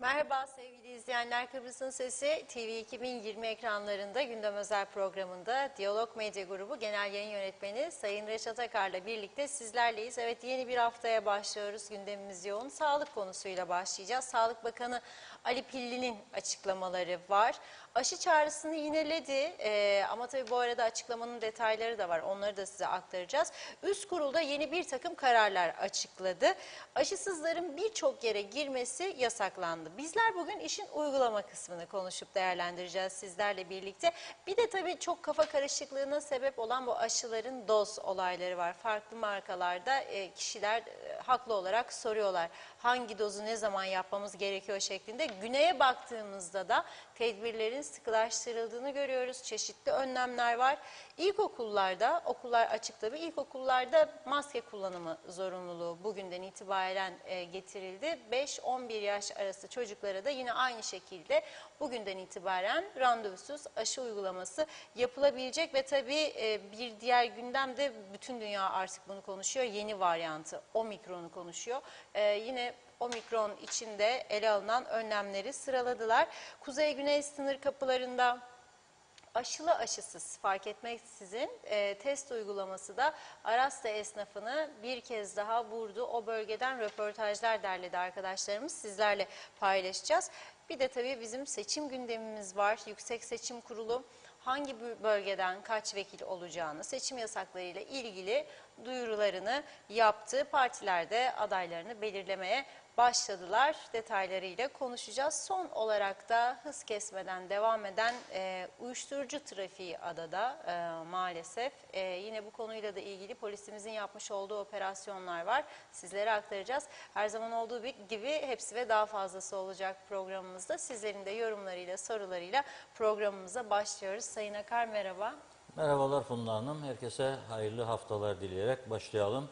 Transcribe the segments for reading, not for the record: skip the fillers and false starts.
Merhaba sevgili izleyenler, Kıbrıs'ın Sesi TV 2020 ekranlarında gündem özel programında Diyalog Medya Grubu Genel Yayın Yönetmeni Sayın Reşat Akar'la birlikte sizlerleyiz. Evet, yeni bir haftaya başlıyoruz. Gündemimiz yoğun. Sağlık konusuyla başlayacağız. Sağlık Bakanı Ali Pilli'nin açıklamaları var. Aşı çağrısını yineledi ama tabii bu arada açıklamanın detayları da var. Onları da size aktaracağız. Üst kurulda yeni bir takım kararlar açıkladı. Aşısızların birçok yere girmesi yasaklandı. Bizler bugün işin uygulama kısmını konuşup değerlendireceğiz sizlerle birlikte. Bir de tabii çok kafa karışıklığına sebep olan bu aşıların doz olayları var. Farklı markalarda kişiler haklı olarak soruyorlar. Hangi dozu ne zaman yapmamız gerekiyor şeklinde. Güneye baktığımızda da tedbirlerin sıkılaştırıldığını görüyoruz. Çeşitli önlemler var. İlkokullarda, okullar açık tabii, ilkokullarda maske kullanımı zorunluluğu bugünden itibaren getirildi. 5-11 yaş arası çocuklara da yine aynı şekilde bugünden itibaren randevusuz aşı uygulaması yapılabilecek ve tabii bir diğer gündem de bütün dünya artık bunu konuşuyor. Yeni varyantı Omikron'u konuşuyor. Yine Omikron içinde ele alınan önlemleri sıraladılar. Kuzey-güney sınır kapılarında aşılı aşısız fark etmeksizin test uygulaması da Arasta esnafını bir kez daha vurdu. O bölgeden röportajlar derledi arkadaşlarımız, sizlerle paylaşacağız. Bir de tabii bizim seçim gündemimiz var. Yüksek Seçim Kurulu hangi bölgeden kaç vekil olacağını, seçim yasaklarıyla ilgili duyurularını yaptı. Partiler de adaylarını belirlemeye başladılar. Detaylarıyla konuşacağız. Son olarak da hız kesmeden devam eden uyuşturucu trafiği adada maalesef. Yine bu konuyla da ilgili polisimizin yapmış olduğu operasyonlar var. Sizlere aktaracağız. Her zaman olduğu gibi hepsi ve daha fazlası olacak programımızda. Sizlerin de yorumlarıyla, sorularıyla programımıza başlıyoruz. Sayın Akar, merhaba. Merhabalar Funda Hanım. Herkese hayırlı haftalar dileyerek başlayalım.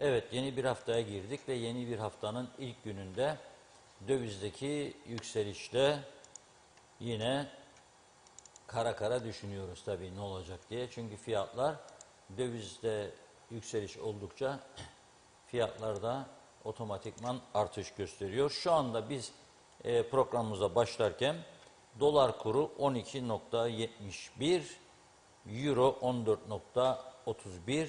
Evet, yeni bir haftaya girdik ve yeni bir haftanın ilk gününde dövizdeki yükselişte yine kara kara düşünüyoruz tabii ne olacak diye. Çünkü fiyatlar, dövizde yükseliş oldukça fiyatlarda otomatikman artış gösteriyor. Şu anda biz programımıza başlarken dolar kuru 12.71, Euro 14.31,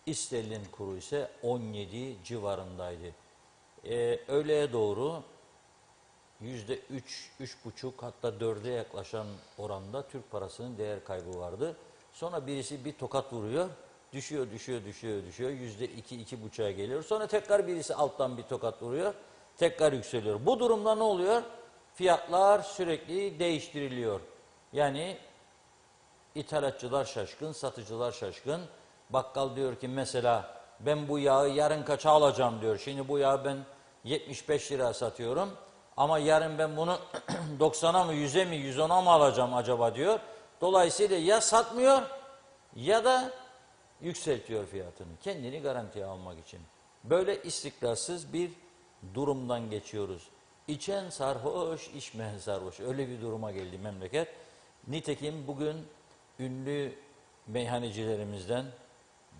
İsterlin kuru ise 17 civarındaydı. Öğleye doğru %3, 3,5 hatta 4'e yaklaşan oranda Türk parasının değer kaybı vardı. Sonra birisi bir tokat vuruyor, düşüyor. %2, 2,5'a geliyor. Sonra tekrar birisi alttan bir tokat vuruyor, tekrar yükseliyor. Bu durumda ne oluyor? Fiyatlar sürekli değiştiriliyor. Yani İthalatçılar şaşkın, satıcılar şaşkın. Bakkal diyor ki mesela ben bu yağı yarın kaça alacağım diyor. Şimdi bu yağı ben 75 lira satıyorum ama yarın ben bunu 90'a mı 100'e mi 110'a mı alacağım acaba diyor. Dolayısıyla ya satmıyor ya da yükseltiyor fiyatını kendini garantiye almak için. Böyle istikrarsız bir durumdan geçiyoruz. İçen sarhoş, içmeyen sarhoş. Öyle bir duruma geldi memleket. Nitekim bugün ünlü meyhanecilerimizden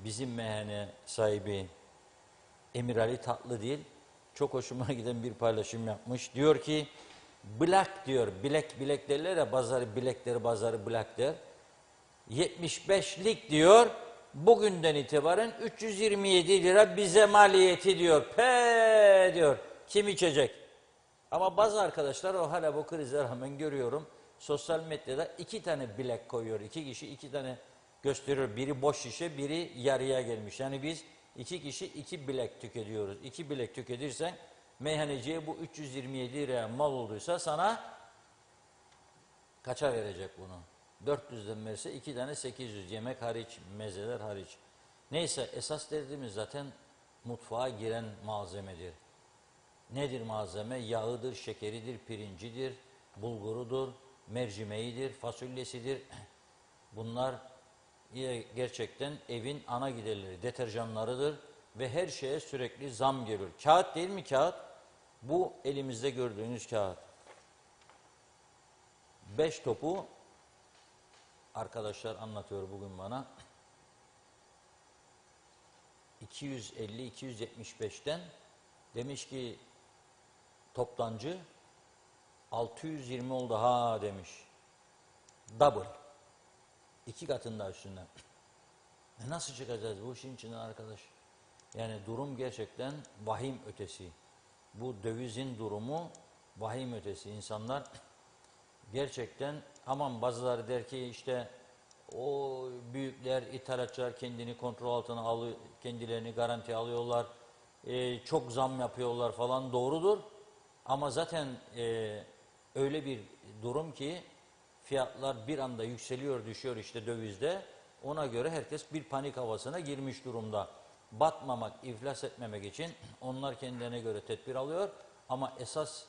bizim meyhane sahibi Emir Ali Tatlıdil çok hoşuma giden bir paylaşım yapmış. Diyor ki black diyor, bilek derler ya, bazıları bilekleri bazıları black der. 75'lik diyor bugünden itibaren 327 lira bize maliyeti diyor. Pe diyor. Kim içecek? Ama bazı arkadaşlar o hala bu krize rağmen görüyorum. Sosyal medyada 2 tane bilek koyuyor. 2 kişi 2 tane gösteriyor. Biri boş şişe, biri yarıya gelmiş. Yani biz 2 kişi 2 bilek tüketiyoruz. 2 bilek tüketirsen meyhaneciye bu 327 liraya mal olduysa sana kaça verecek bunu? 400'den verirse 2 tane 800, yemek hariç, mezeler hariç. Neyse, esas derdimiz zaten mutfağa giren malzemedir. Nedir malzeme? Yağıdır, şekeridir, pirincidir, bulgurudur, mercimeğidir, fasulyesidir. Bunlar gerçekten evin ana giderleri, deterjanlarıdır ve her şeye sürekli zam geliyor. Kağıt değil mi kağıt? Bu elimizde gördüğünüz kağıt. 5 topu arkadaşlar anlatıyor bugün bana. 250-275'ten demiş ki toptancı 620 oldu ha demiş. Double. 2 katın daha üstünden. Nasıl çıkacağız bu işin içinden arkadaş? Yani durum gerçekten vahim ötesi. Bu dövizin durumu vahim ötesi. İnsanlar gerçekten, aman bazıları der ki işte o büyükler, ithalatçılar kendini kontrol altına alıyor, kendilerini garanti alıyorlar, çok zam yapıyorlar falan, doğrudur. Ama zaten öyle bir durum ki fiyatlar bir anda yükseliyor, düşüyor işte dövizde. Ona göre herkes bir panik havasına girmiş durumda. Batmamak, iflas etmemek için onlar kendilerine göre tedbir alıyor. Ama esas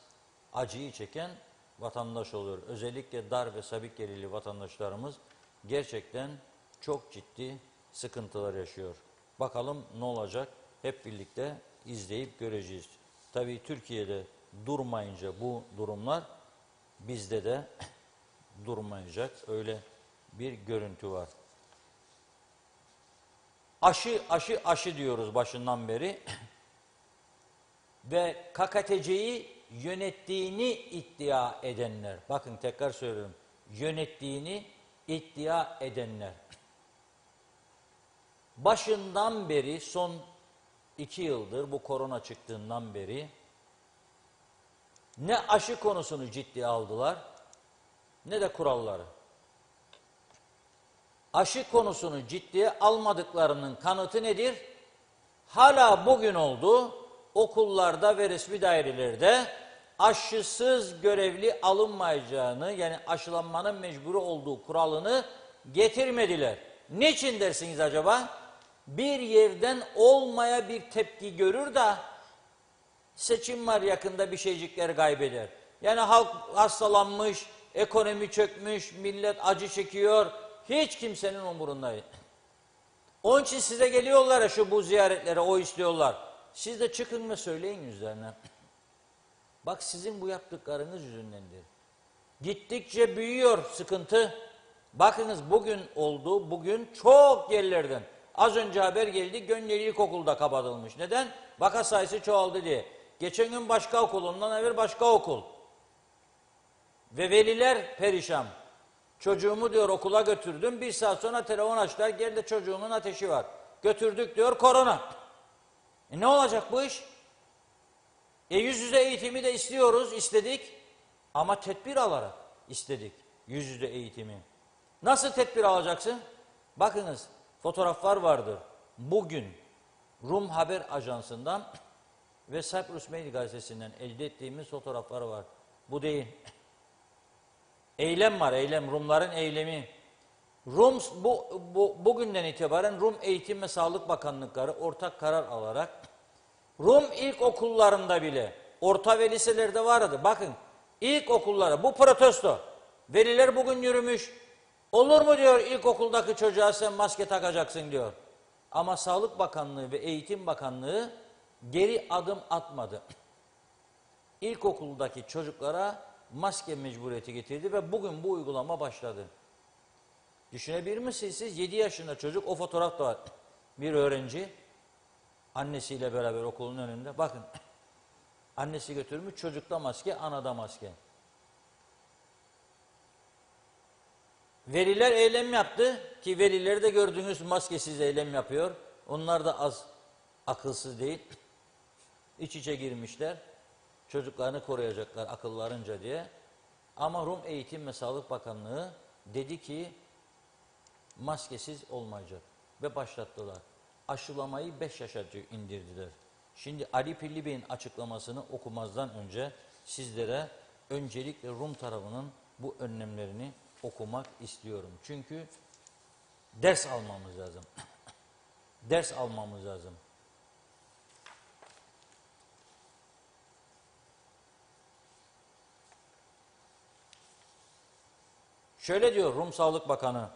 acıyı çeken vatandaş oluyor. Özellikle dar ve sabit gelirli vatandaşlarımız gerçekten çok ciddi sıkıntılar yaşıyor. Bakalım ne olacak? Hep birlikte izleyip göreceğiz. Tabii Türkiye'de durmayınca bu durumlar bizde de durmayacak. Öyle bir görüntü var. Aşı diyoruz başından beri. Ve KKTC'yi yönettiğini iddia edenler, bakın tekrar söylüyorum, yönettiğini iddia edenler, başından beri, son 2 yıldır bu korona çıktığından beri ne aşı konusunu ciddiye aldılar ne de kuralları. Aşı konusunu ciddiye almadıklarının kanıtı nedir? Hala bugün oldu, okullarda ve resmi dairelerde aşısız görevli alınmayacağını, yani aşılanmanın mecburi olduğu kuralını getirmediler. Niçin dersiniz acaba? Bir yerden olmaya bir tepki görür de seçim var yakında, bir şeycikleri kaybeder. Yani halk hastalanmış, ekonomi çökmüş, millet acı çekiyor, hiç kimsenin umurunda değil. Onun için size geliyorlar ya bu ziyaretlere, o istiyorlar. Siz de çıkın ve söyleyin yüzlerine. Bak sizin bu yaptıklarınız yüzündendir. Gittikçe büyüyor sıkıntı. Bakınız bugün oldu, bugün çok yerlerden. Az önce haber geldi, Gönyeli İlkokulu'da kapatılmış. Neden? Vaka sayısı çoğaldı diye. Geçen gün başka okul, ondan evvel başka okul. Ve veliler perişan. Çocuğumu diyor okula götürdüm, 1 saat sonra telefon açtılar, geldi çocuğumun ateşi var. Götürdük diyor, korona. Ne olacak bu iş? Yüz yüze eğitimi de istedik ama tedbir alarak istedik yüz yüze eğitimi. Nasıl tedbir alacaksın? Bakınız fotoğraflar vardır. Bugün Rum Haber Ajansı'ndan ve Cyprus Mail gazetesinden elde ettiğimiz fotoğraflar var. Bu değil. Eylem var, eylem. Rumların eylemi. Bugünden itibaren Rum Eğitim ve Sağlık Bakanlıkları ortak karar alarak Rum ilkokullarında bile, orta ve liselerde vardı. Bakın ilkokullara bu protesto. Veliler bugün yürümüş. Olur mu diyor ilkokuldaki çocuğa sen maske takacaksın diyor. Ama Sağlık Bakanlığı ve Eğitim Bakanlığı geri adım atmadı. İlkokuldaki çocuklara maske mecburiyeti getirdi ve bugün bu uygulama başladı. Düşünebilir misiniz siz? 7 yaşında çocuk, o fotoğraf da var. Bir öğrenci annesiyle beraber okulun önünde. Bakın annesi götürmüş, çocukta maske, anada maske. Veliler eylem yaptı ki velileri de gördüğünüz maskesiz eylem yapıyor. Onlar da az akılsız değil. İç içe girmişler. Çocuklarını koruyacaklar akıllarınca diye. Ama Rum Eğitim ve Sağlık Bakanlığı dedi ki maskesiz olmayacak ve başlattılar. Aşılamayı 5 yaşa indirdiler. Şimdi Ali Pilli Bey'in açıklamasını okumazdan önce sizlere öncelikle Rum tarafının bu önlemlerini okumak istiyorum. Çünkü ders almamız lazım. Ders almamız lazım. Şöyle diyor Rum Sağlık Bakanı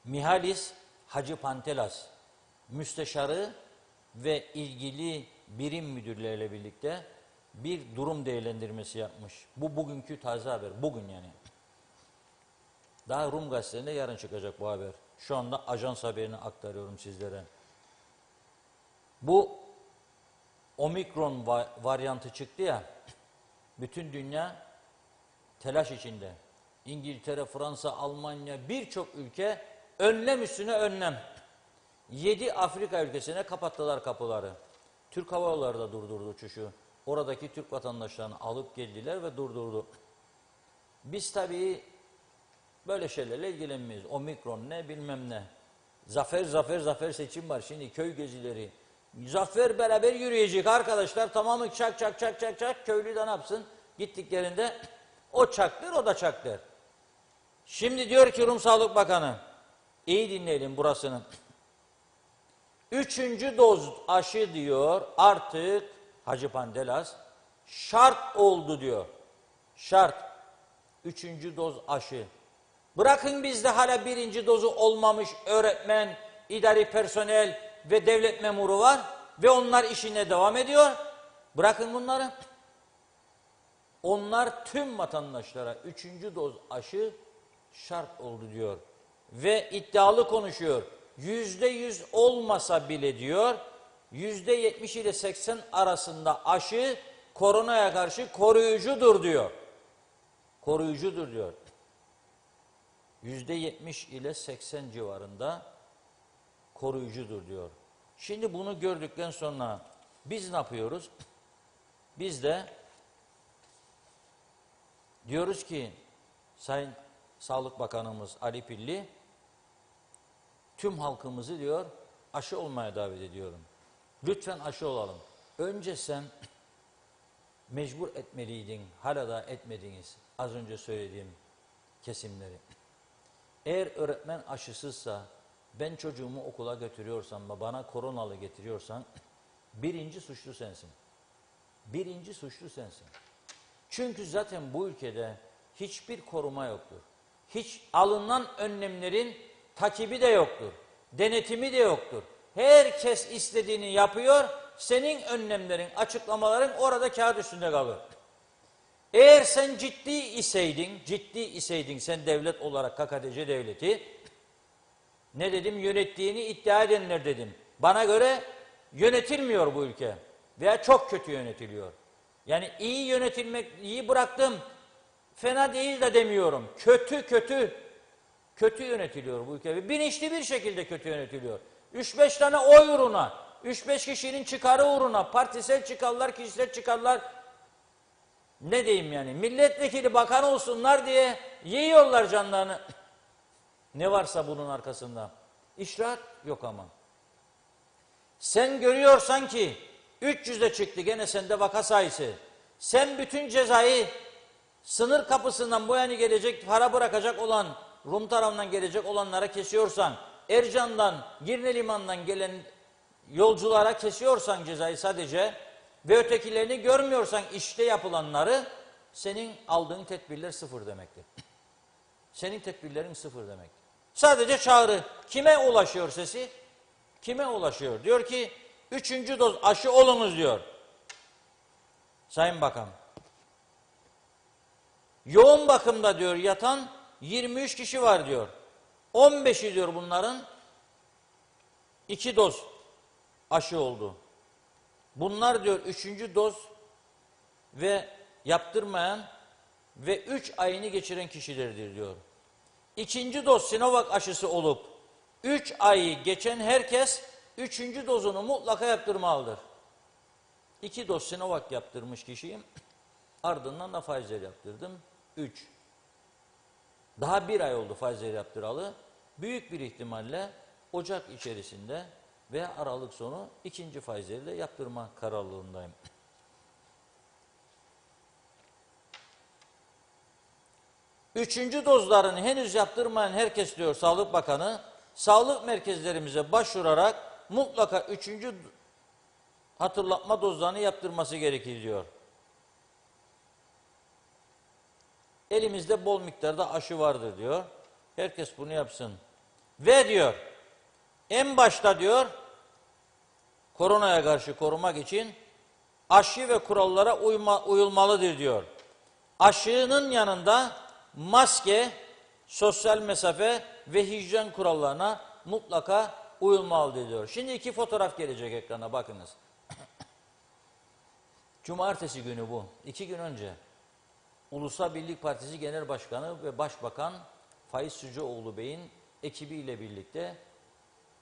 Mihalis Hacıpantelas, müsteşarı ve ilgili birim müdürleriyle birlikte bir durum değerlendirmesi yapmış. Bu bugünkü taze haber. Bugün yani. Daha Rum gazetelerinde yarın çıkacak bu haber. Şu anda ajans haberini aktarıyorum sizlere. Bu Omikron varyantı çıktı ya, Bütün dünya telaş içinde. İngiltere, Fransa, Almanya, birçok ülke önlem üstüne önlem. 7 Afrika ülkesine kapattılar kapıları. Türk Hava Yolları da durdurdu uçuşu. Oradaki Türk vatandaşlarını alıp geldiler ve durdurdu. Biz tabii böyle şeylerle ilgilenmeyiz. Omikron ne bilmem ne. Zafer seçim var. Şimdi köy gezileri. Zafer beraber yürüyecek arkadaşlar. Tamamı çak. Köylü de ne yapsın? Gittiklerinde o çaktır, o da çaktır. Şimdi diyor ki Rum Sağlık Bakanı, iyi dinleyelim burasını. 3. doz aşı diyor artık Hacı Pandelas şart oldu diyor. Şart. 3. doz aşı. Bırakın bizde hala 1. dozu olmamış öğretmen, idari personel ve devlet memuru var ve onlar işine devam ediyor. Bırakın bunları. Onlar tüm vatandaşlara 3. doz aşı şart oldu diyor. Ve iddialı konuşuyor. %100 olmasa bile diyor, %70 ile 80 arasında aşı koronaya karşı koruyucudur diyor. Koruyucudur diyor. %70 ile 80 civarında koruyucudur diyor. Şimdi bunu gördükten sonra biz ne yapıyoruz? Biz de diyoruz ki Sayın Sağlık Bakanımız Ali Pilli tüm halkımızı diyor aşı olmaya davet ediyorum. Lütfen aşı olalım. Önce sen mecbur etmeliydin, hala da etmediniz az önce söylediğim kesimleri. Eğer öğretmen aşısızsa, ben çocuğumu okula götürüyorsam ve bana koronalı getiriyorsan, birinci suçlu sensin. Birinci suçlu sensin. Çünkü zaten bu ülkede hiçbir koruma yoktur. Hiç alınan önlemlerin takibi de yoktur. Denetimi de yoktur. Herkes istediğini yapıyor, senin önlemlerin, açıklamaların orada kağıt üstünde kalır. Eğer sen ciddi iseydin sen devlet olarak KKTC devleti, ne dedim, yönettiğini iddia edenler dedim. Bana göre yönetilmiyor bu ülke veya çok kötü yönetiliyor. Yani iyi yönetilmek, iyi bıraktım, fena değil de demiyorum. Kötü yönetiliyor bu ülke ve bilinçli bir şekilde kötü yönetiliyor. 3-5 tane oy uğruna, 3-5 kişinin çıkarı uğruna, partisel çıkarlar, kişisel çıkarlar, ne diyeyim yani, milletvekili bakan olsunlar diye yiyorlar canlarını. Ne varsa bunun arkasında. İşrahat yok ama. Sen görüyorsan ki 300'e çıktı gene sende vaka sayısı. Sen bütün cezayı sınır kapısından bu yana gelecek, para bırakacak olan, Rum tarafından gelecek olanlara kesiyorsan, Ercan'dan, Girne Liman'dan gelen yolculara kesiyorsan cezayı sadece ve ötekilerini görmüyorsan işte yapılanları, senin aldığın tedbirler sıfır demektir. Senin tedbirlerin sıfır demektir. Sadece çağrı. Kime ulaşıyor sesi? Kime ulaşıyor? Diyor ki 3. doz aşı olunuz diyor. Sayın Bakan. Yoğun bakımda diyor yatan 23 kişi var diyor. 15'i diyor bunların 2 doz aşı oldu. Bunlar diyor 3. doz ve yaptırmayan ve 3 ayını geçiren kişilerdir diyor. 2. doz Sinovac aşısı olup 3 ayı geçen herkes 3. dozunu mutlaka yaptırmalıdır. 2 doz Sinovac yaptırmış kişiyim. Ardından da Pfizer yaptırdım. 3. Daha 1 ay oldu Pfizer yaptıralı. Büyük bir ihtimalle Ocak içerisinde veya Aralık sonu 2. Pfizer'i de yaptırma kararlılığındayım. Üçüncü dozlarını henüz yaptırmayan herkes diyor Sağlık Bakanı, sağlık merkezlerimize başvurarak mutlaka 3. hatırlatma dozlarını yaptırması gerekir diyor. Elimizde bol miktarda aşı vardır diyor. Herkes bunu yapsın. Ve diyor, en başta diyor, koronaya karşı korumak için aşı ve kurallara uyulmalıdır diyor. Aşının yanında maske, sosyal mesafe ve hijyen kurallarına mutlaka uyulmalıdır diyor. Şimdi 2 fotoğraf gelecek ekrana bakınız. Cumartesi günü bu. 2 gün önce. Ulusal Birlik Partisi Genel Başkanı ve Başbakan Faiz Sucuoğlu Bey'in ekibiyle birlikte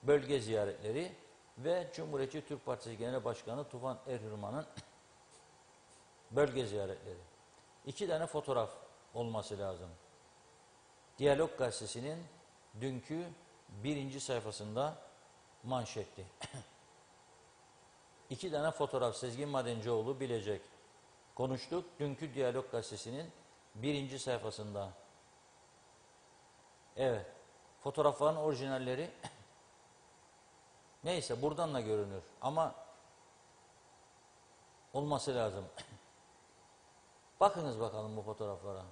bölge ziyaretleri ve Cumhuriyetçi Türk Partisi Genel Başkanı Tufan Erhürman'ın bölge ziyaretleri. 2 tane fotoğraf olması lazım. Diyalog Gazetesi'nin dünkü 1. sayfasında manşetti. 2 tane fotoğraf Sezgin Madencioğlu bilecek. Konuştuk. Dünkü Diyalog Gazetesi'nin 1. sayfasında. Evet. Fotoğrafların orijinalleri neyse buradan da görünür. Ama olması lazım. Bakınız bakalım bu fotoğraflara.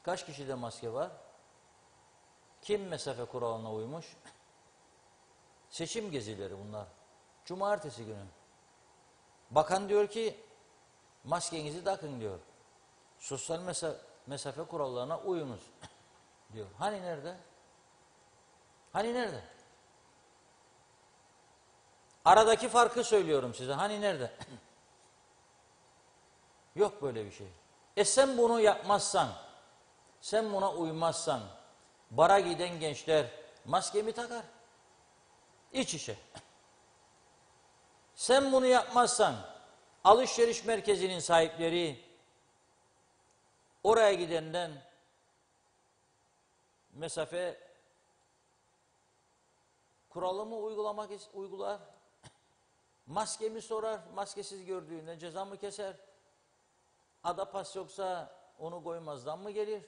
Kaç kişide maske var? Kim mesafe kuralına uymuş? Seçim gezileri bunlar. Cumartesi günü. Bakan diyor ki maskenizi takın diyor. Sosyal mesafe kurallarına uyunuz diyor. Hani nerede? Hani nerede? Aradaki farkı söylüyorum size. Hani nerede? Yok böyle bir şey. Sen bunu yapmazsan, sen buna uymazsan, bara giden gençler maskemi takar. İç içe. Sen bunu yapmazsan, alışveriş merkezinin sahipleri oraya gidenden mesafe kuralı mı uygular? Maskemi sorar, maskesiz gördüğünde ceza mı keser? Ada pas yoksa onu koymazdan mı gelir?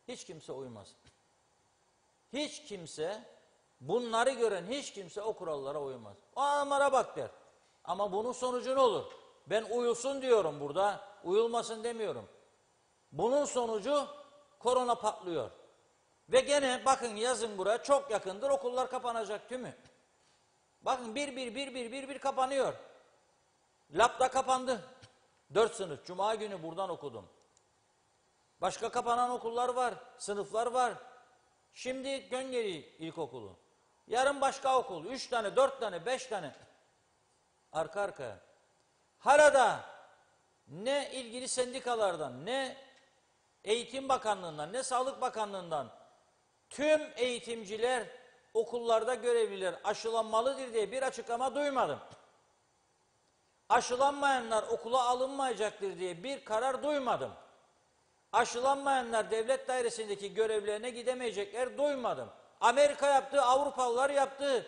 Hiç kimse uymaz. Hiç kimse, bunları gören hiç kimse o kurallara uymaz. O adamlara bak der. Ama bunun sonucu ne olur? Ben uyulsun diyorum burada, uyulmasın demiyorum. Bunun sonucu korona patlıyor. Ve gene bakın yazın buraya çok yakındır okullar kapanacak tümü. Bakın bir kapanıyor. Lab'da kapandı. 4 sınıf. Cuma günü buradan okudum. Başka kapanan okullar var. Sınıflar var. Şimdi Göngeri İlkokulu. Yarın başka okul. 3 tane, 4 tane, 5 tane. Arka arkaya. Hala da ne ilgili sendikalardan, ne Eğitim Bakanlığı'ndan, ne Sağlık Bakanlığı'ndan tüm eğitimciler, okullarda görevliler aşılanmalıdır diye bir açıklama duymadım. Aşılanmayanlar okula alınmayacaktır diye bir karar duymadım. Aşılanmayanlar devlet dairesindeki görevlerine gidemeyecekler duymadım. Amerika yaptı, Avrupalılar yaptı.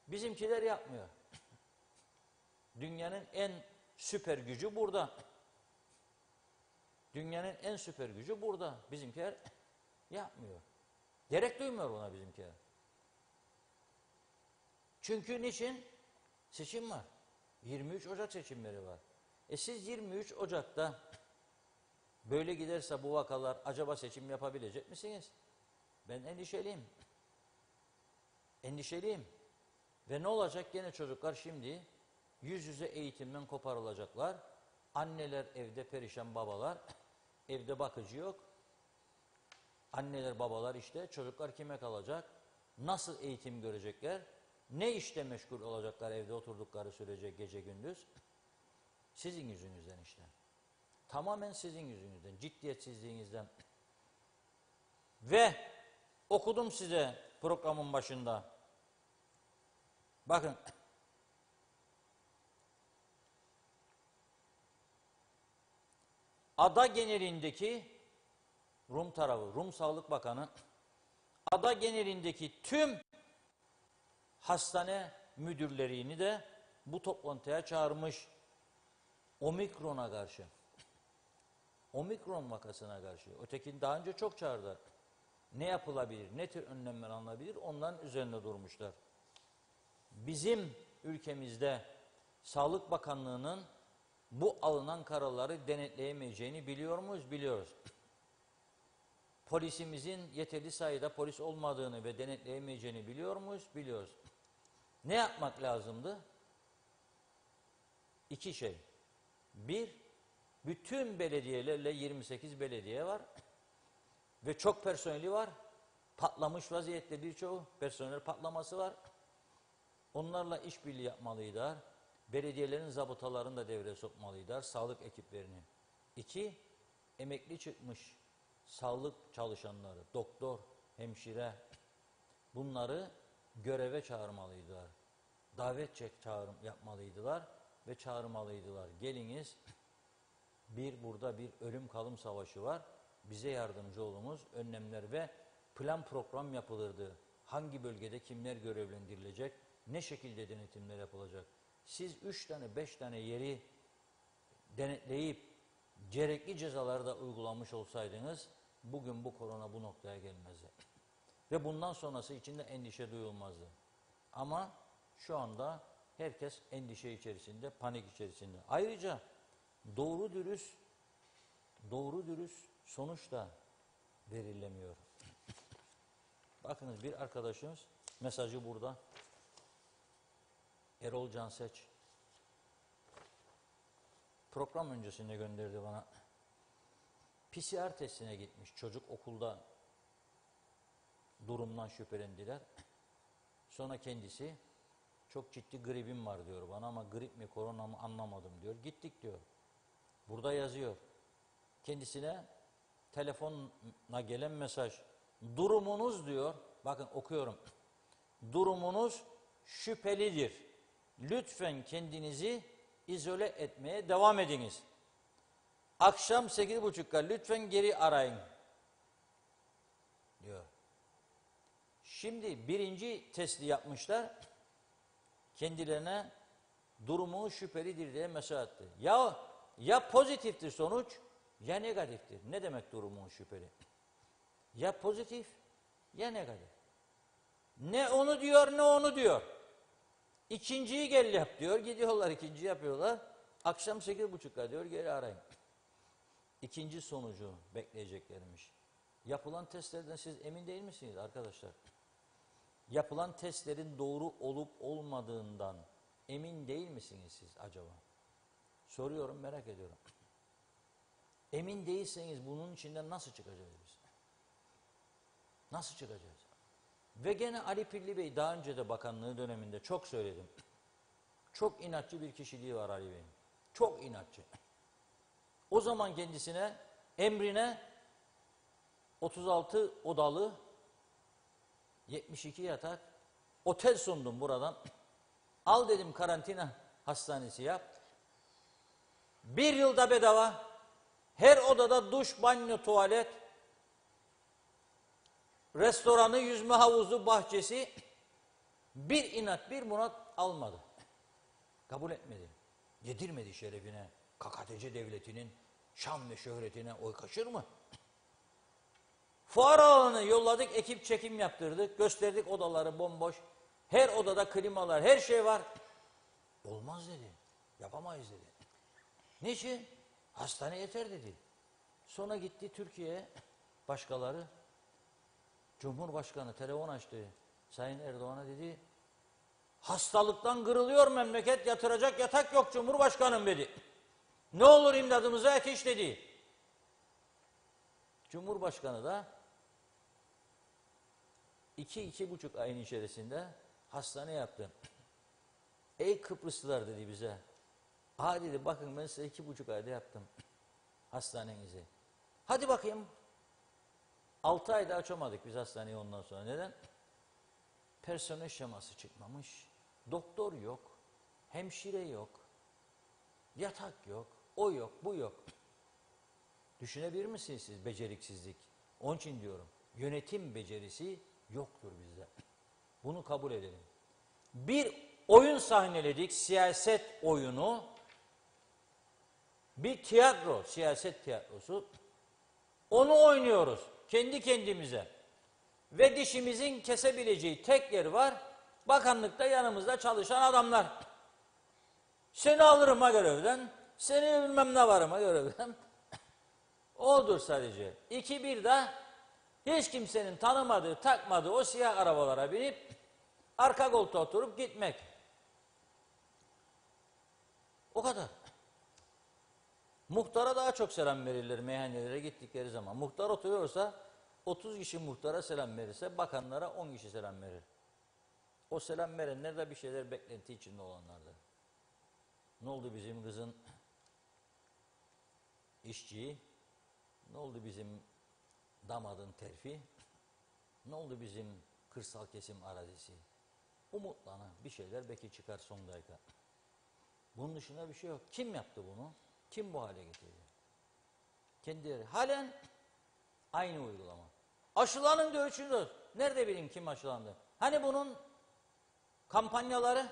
Bizimkiler yapmıyor. Dünyanın en süper gücü burada. Dünyanın en süper gücü burada. Bizimkiler yapmıyor. Gerek duymuyor ona bizimkiler. Çünkü niçin? Seçim var. 23 Ocak seçimleri var. Siz 23 Ocak'ta böyle giderse bu vakalar acaba seçim yapabilecek misiniz? Ben endişeliyim. Endişeliyim. Ve ne olacak? Gene çocuklar şimdi yüz yüze eğitimden koparılacaklar. Anneler evde perişan, babalar evde bakıcı yok. Anneler babalar işte, çocuklar kime kalacak? Nasıl eğitim görecekler? Ne işte meşgul olacaklar evde oturdukları sürece gece gündüz? Sizin yüzünüzden işte. Tamamen sizin yüzünüzden, ciddiyetsizliğinizden. Ve okudum size programın başında. Bakın. Ada genelindeki Rum tarafı, Rum Sağlık Bakanı ada genelindeki tüm hastane müdürlerini de bu toplantıya çağırmış. Omikron'a karşı. Omikron vakasına karşı. Ötekini daha önce çok çağırdı. Ne yapılabilir, ne tür önlemler alınabilir onların üzerinde durmuşlar. Bizim ülkemizde Sağlık Bakanlığı'nın bu alınan kararları denetleyemeyeceğini biliyor muyuz? Biliyoruz. Polisimizin yeterli sayıda polis olmadığını ve denetleyemeyeceğini biliyor muyuz? Biliyoruz. Ne yapmak lazımdı? 2 şey. 1, bütün belediyelerle 28 belediye var ve çok personeli var. Patlamış vaziyette birçoğu personel patlaması var. Onlarla işbirliği yapmalıydılar. belediyelerin zabıtalarını da devreye sokmalıydılar, sağlık ekiplerini. 2, emekli çıkmış sağlık çalışanları, doktor, hemşire, bunları göreve çağırmalıydılar. Davet çağrım yapmalıydılar ve çağırmalıydılar. Geliniz, burada bir ölüm kalım savaşı var. Bize yardımcı olunuz, önlemler ve plan program yapılırdı. Hangi bölgede kimler görevlendirilecek, ne şekilde denetimler yapılacak. Siz 3 tane 5 tane yeri denetleyip gerekli cezaları da uygulamış olsaydınız bugün bu korona bu noktaya gelmezdi. Ve bundan sonrası için de endişe duyulmazdı. Ama şu anda herkes endişe içerisinde, panik içerisinde. Ayrıca doğru dürüst sonuç da verilemiyor. Bakınız bir arkadaşımız, mesajı burada. Erol Canseç. Program öncesinde gönderdi bana. PCR testine gitmiş. Çocuk okulda durumdan şüphelendiler. Sonra kendisi çok ciddi gripim var diyor bana ama grip mi korona mı anlamadım diyor. Gittik diyor. Burada yazıyor. Kendisine telefonla gelen mesaj. Durumunuz diyor. Bakın okuyorum. Durumunuz şüphelidir. Lütfen kendinizi izole etmeye devam ediniz. Akşam 8.30'da lütfen geri arayın diyor. Şimdi birinci testi yapmışlar. Kendilerine durumu şüphelidir diye mesaj attı. Ya pozitiftir sonuç ya negatiftir. Ne demek durumu şüpheli? Ya pozitif ya negatif. Ne onu diyor ne onu diyor. İkinciyi gel yap diyor. Gidiyorlar ikinci yapıyorlar. Akşam 8.30'da diyor geri arayın. İkinci sonucu bekleyeceklermiş. Yapılan testlerden siz emin değil misiniz arkadaşlar? Yapılan testlerin doğru olup olmadığından emin değil misiniz siz acaba? Soruyorum, merak ediyorum. Emin değilseniz bunun içinden nasıl çıkacağız biz? Nasıl çıkacağız? Ve gene Ali Pilli Bey daha önce de bakanlığı döneminde çok söyledim. Çok inatçı bir kişiliği var Ali Bey'in. Çok inatçı. O zaman kendisine, emrine 36 odalı 72 yatak otel sundum buradan. Al dedim karantina hastanesi yap. 1 yılda bedava. Her odada duş, banyo, tuvalet, restoranı, yüzme havuzu, bahçesi. Bir inat, bir murat almadı. Kabul etmedi. Yedirmedi şerefine, KKTC devletinin şan ve şöhretine oy kaçır mı? Fuar alanı yolladık, ekip çekim yaptırdık, gösterdik odaları bomboş. Her odada klimalar, her şey var. Olmaz dedi, yapamayız dedi. Niçin? Hastane yeter dedi. Sonra gitti Türkiye'ye başkaları. Cumhurbaşkanı telefon açtı. Sayın Erdoğan'a dedi, hastalıktan kırılıyor memleket, yatıracak yatak yok Cumhurbaşkanım dedi. Ne olur imdadımıza yetiş dedi. Cumhurbaşkanı da 2-2,5 ayın içerisinde hastane yaptı. Ey Kıbrıslılar dedi bize. Ha dedi bakın ben size 2,5 ayda yaptım hastanenizi. Hadi bakayım. 6 ayda açamadık biz hastaneyi ondan sonra. Neden? Personel şeması çıkmamış. Doktor yok. Hemşire yok. Yatak yok. O yok, bu yok. Düşünebilir misiniz siz beceriksizlik? Onun için diyorum. Yönetim becerisi yoktur bizde. Bunu kabul edelim. Bir oyun sahneledik, siyaset oyunu. Bir tiyatro, siyaset tiyatrosu. Onu oynuyoruz kendi kendimize. Ve dişimizin kesebileceği tek yer var. Bakanlıkta yanımızda çalışan adamlar. Seni alırım ha görevden. Seni bilmem ne varım ha görevden. Odur sadece. 2-1 de hiç kimsenin tanımadığı, takmadığı o siyah arabalara binip arka koltuğa oturup gitmek. O kadar. Muhtara daha çok selam verirler meyhanelere gittikleri zaman. Muhtar oturuyorsa 30 kişi muhtara selam verirse bakanlara 10 kişi selam verir. O selam verenler de bir şeyler beklenti içinde olanlardır. Ne oldu bizim kızın işçiyi? Ne oldu bizim damadın terfi? Ne oldu bizim kırsal kesim arazisi? Umutlana bir şeyler belki çıkar son dakika. Bunun dışında bir şey yok. Kim yaptı bunu? Kim bu hale getirdi? Kendileri. Halen aynı uygulama. Aşılanın diyor üçüncü. Nerede bileyim kim aşılandı? Hani bunun kampanyaları?